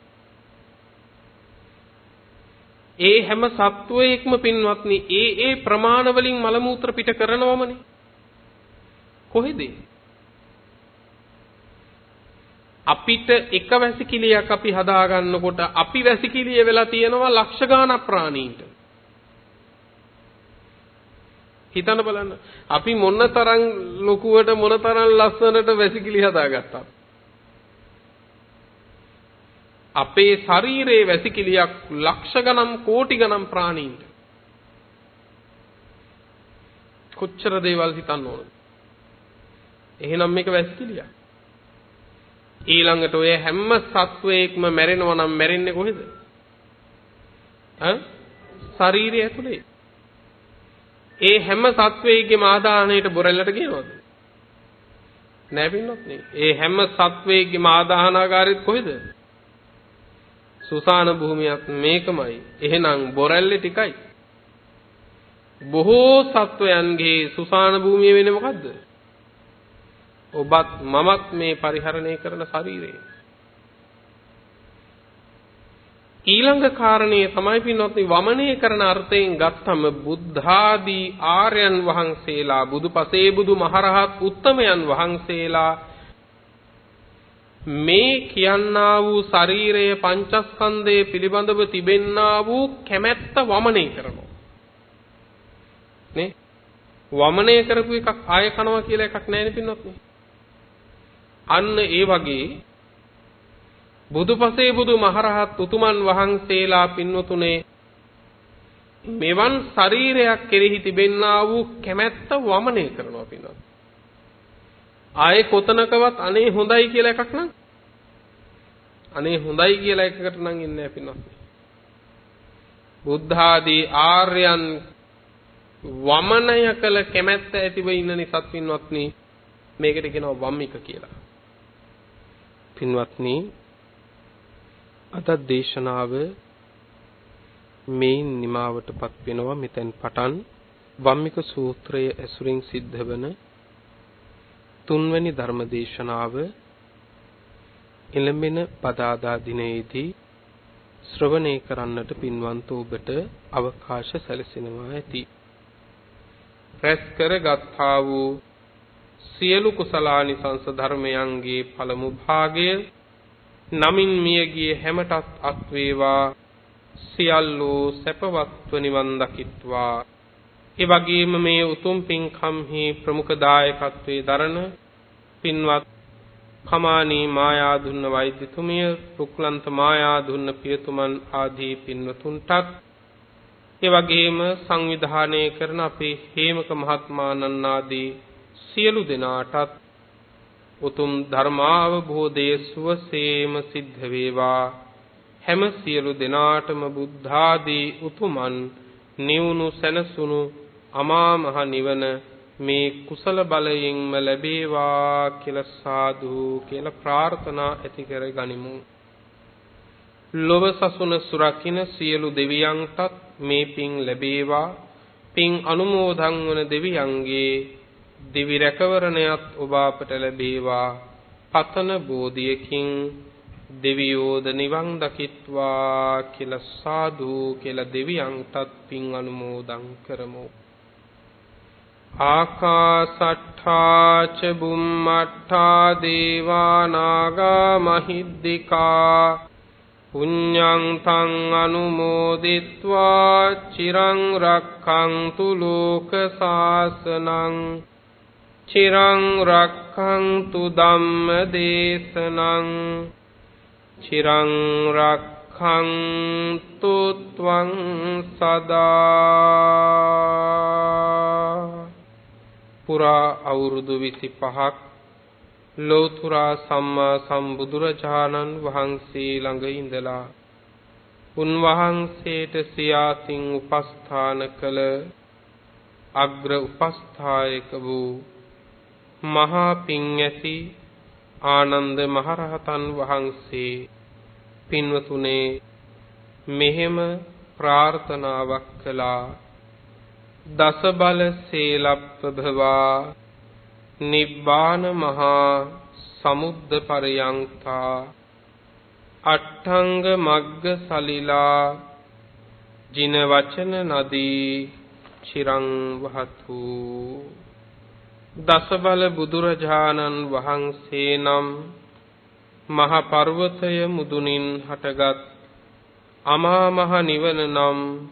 ඒ හැම සත්වයකම පින්වත්නි ඒ ප්‍රමාණ වලින් මල මූත්‍ර පිට කරනවමනේ. කොහෙද? අපිට එක වැසිකිළියක් අපි හදා ගන්නකොට අපි වැසිකිළිය වෙලා තියෙනවා ලක්ෂ ගාණක් ප්‍රාණීන්ට. හිතන්න බලන්න. අපි මොනතරම් ලොකුවට මොනතරම් ලස්සනට වැසිකිළි හදාගත්තා. අපේ ශරීරයේ වැසිකිළියක් ලක්ෂ ගණන් කෝටි ගණන් ප්‍රාණීන්ට. කොච්චර දේවල් හිතන්න ඕනද? එහෙනම් මේක වැසිකිළියක්. ඊළඟට ඔය හැම සත්වයකම මැරෙනවා නම් මැරෙන්නේ කොහෙද? ශරීරය ඇතුලේ. ඒ හැම සත්වයකගේම ආදාහණයට බොරැල්ලට කියනවද? නෑ පින්නොත් නේ. ඒ හැම සත්වයකගේම ආදාහනාගාරෙත් කොහෙද? සුසාන භූමියක් මේකමයි. එහෙනම් බොරැල්ලේ ටිකයි. බොහෝ සත්වයන්ගේ සුසාන භූමිය වෙන්නේ මොකද්ද? ඔබත් මමත් මේ පරිහරණය කරන ශරීරය. ඊළඟ කාරණේ තමයි පින්වත්නි වමනය කරන අර්ථයෙන් ගත්තම බුද්ධාදී ආර්යයන් වහන්සේලා බුදුපසේ බුදු මහරහත් උත්තමයන් වහන්සේලා මේ කියන්නා වූ ශරීරය පංචස්කන්ධය පිළිබඳව තිබෙන්නා වූ කැමැත්ත වමනය කරනවා නේ වමනය කරපු එකක් ආය කනවා කියලා එකක් නැහැ නේ පින්වත්නි අන්න ඒ වගේ බුදුපසේ බුදු මහරහත් උතුමන් වහන්සේලා පින්වතුනේ මෙවන් ශරීරයක් කෙරෙහි තිබෙන්නා වූ කැමැත්ත වමනය කරනවා පින්වත්. ආයේ කොතනකවත් අනේ හොඳයි කියලා එකක් නම් අනේ හොඳයි කියලා එකකට නම් ඉන්නේ නැහැ පින්වත්. බුද්ධ ආදී ආර්යයන් වමනය කළ කැමැත්ත ඇතිව ඉන්න නිසා පින්වත්නි මේකට කියනවා වම්මික කියලා. පින්වත්නි අද දේශනාව මේ නිමාවටපත් වෙනවා මෙතෙන් පටන් වම්මික සූත්‍රය ඇසුරින් සිද්ධ වන තුන්වැනි ධර්ම දේශනාව එළඹෙන පදාදා දිනයේදී ශ්‍රවණය කරන්නට පින්වන්ත ඔබට අවකාශ සැලසෙනවා ඇති. රැස් කරගත්තා වූ සියලු කුසලානිසංස ධර්මයන්ගේ පළමු භාගය නමින් මියගිය හැමටත් අත් වේවා සියල්ලෝ සැපවත්ව නිවන් දකිත්වා. ඒ වගේම මේ උතුම් පින්කම්හි ප්‍රමුඛ දායකත්වයේ දරන පින්වත් කමානී මායාදුන්න වෛද්‍යතුමිය රුක්ලන්ත මායාදුන්න පියතුමන් ආදී පින්වතුන්ටත් ඒ වගේම සංවිධානය කරන අපේ හේමක මහත්මාණන් ආදී සියලු දෙනාටත් උතුම් ධර්මාවබෝධයේ සුවසේම සිද්ධ වේවා. හැම සියලු දෙනාටම බුද්ධාදී උතුමන් නිවුණු සැනසුණු අමා මහ නිවන මේ කුසල බලයෙන්ම ලැබේවා කියලා සාදු කියලා ප්‍රාර්ථනා ඇති කර ගනිමු. ලොව සසුන සුරකින්න සියලු දෙවියන්ටත් මේ පින් ලැබේවා. පින් අනුමෝදන් වන දෙවියන්ගේ දිවි රැකවරණයත් ඔබ අපට ලැබේවා. පතන බෝධියකින් දෙවියෝද නිවන් දකිත්වා කියලා සාදු කියලා දෙවියන්ටත් පින් අනුමෝදන් කරමු. ආකාසට්ඨා ච බුම්මට්ඨා දේවා නාග මහිද්దికා පුඤ්ඤං තං අනුමෝදිත්වා චිරං රක්ඛන්තු ලෝක සාසනං චිරං රක්ඛන්තු ධම්ම දේශනං චිරං රක්ඛන්තු ත්වං සදා. පුරා අවුරුදු 25ක් ලෝතුරා සම්මා සම්බුදුරජාණන් වහන්සේ ළඟ ඉඳලා උන්වහන්සේට සියාතින් උපස්ථාන කළ අග්‍ර උපස්ථායක වූ මහා පිං ඇති ආනන්ද මහරහතන් වහන්සේ පින්වතුනේ මෙහෙම ප්‍රාර්ථනාවක් කළා. දස බල සීලප්පභවා නිබ්බාන මහා සමුද්ද පරයන්තා අට්ඨංග මග්ග සලිලා ජින වචන නදී චිරං වහතු. දස බල බුදුරජාණන් වහන්සේ නම් මහ පර්වතය මුදුනින් හටගත් අමා මහ නිවන නම්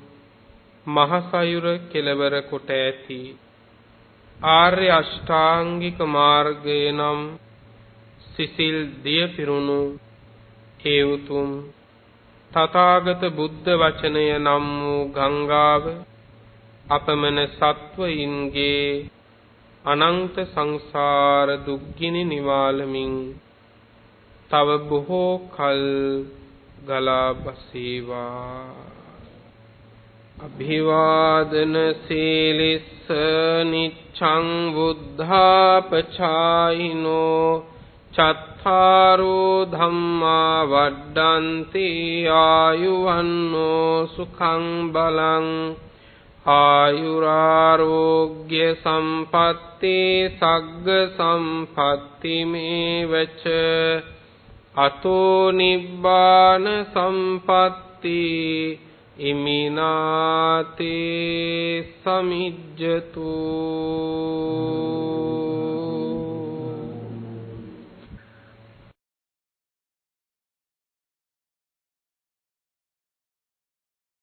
මහ සයුර කෙළවර කොට ඇති ආර්ය අෂ්ටාංගික මාර්ගය නම් සිසිල් දිය පිරුණු ඒ උතුම් තථාගත බුද්ධ වචනය නම් වූ ගංගාව අපමණ සත්වයින්ගේ අනන්ත සංසාර දුක්ගිනි නිවාලමින් තව බොහෝ කල් ගලා බසීවා. අභිවාදන සීලිස්ස නිච්ඡං බුද්ධාපචායිනෝ චත්තාරෝ ධම්මා වඩ්ඩන්ති ආයුවන්නෝ සුඛං බලං ආයුරාෝග්‍ය සම්පatti සග්ග සම්පatti මේවච අතෝ නිබ්බාන සම්පatti ඉමිනාතේ සමිජ්ජතු.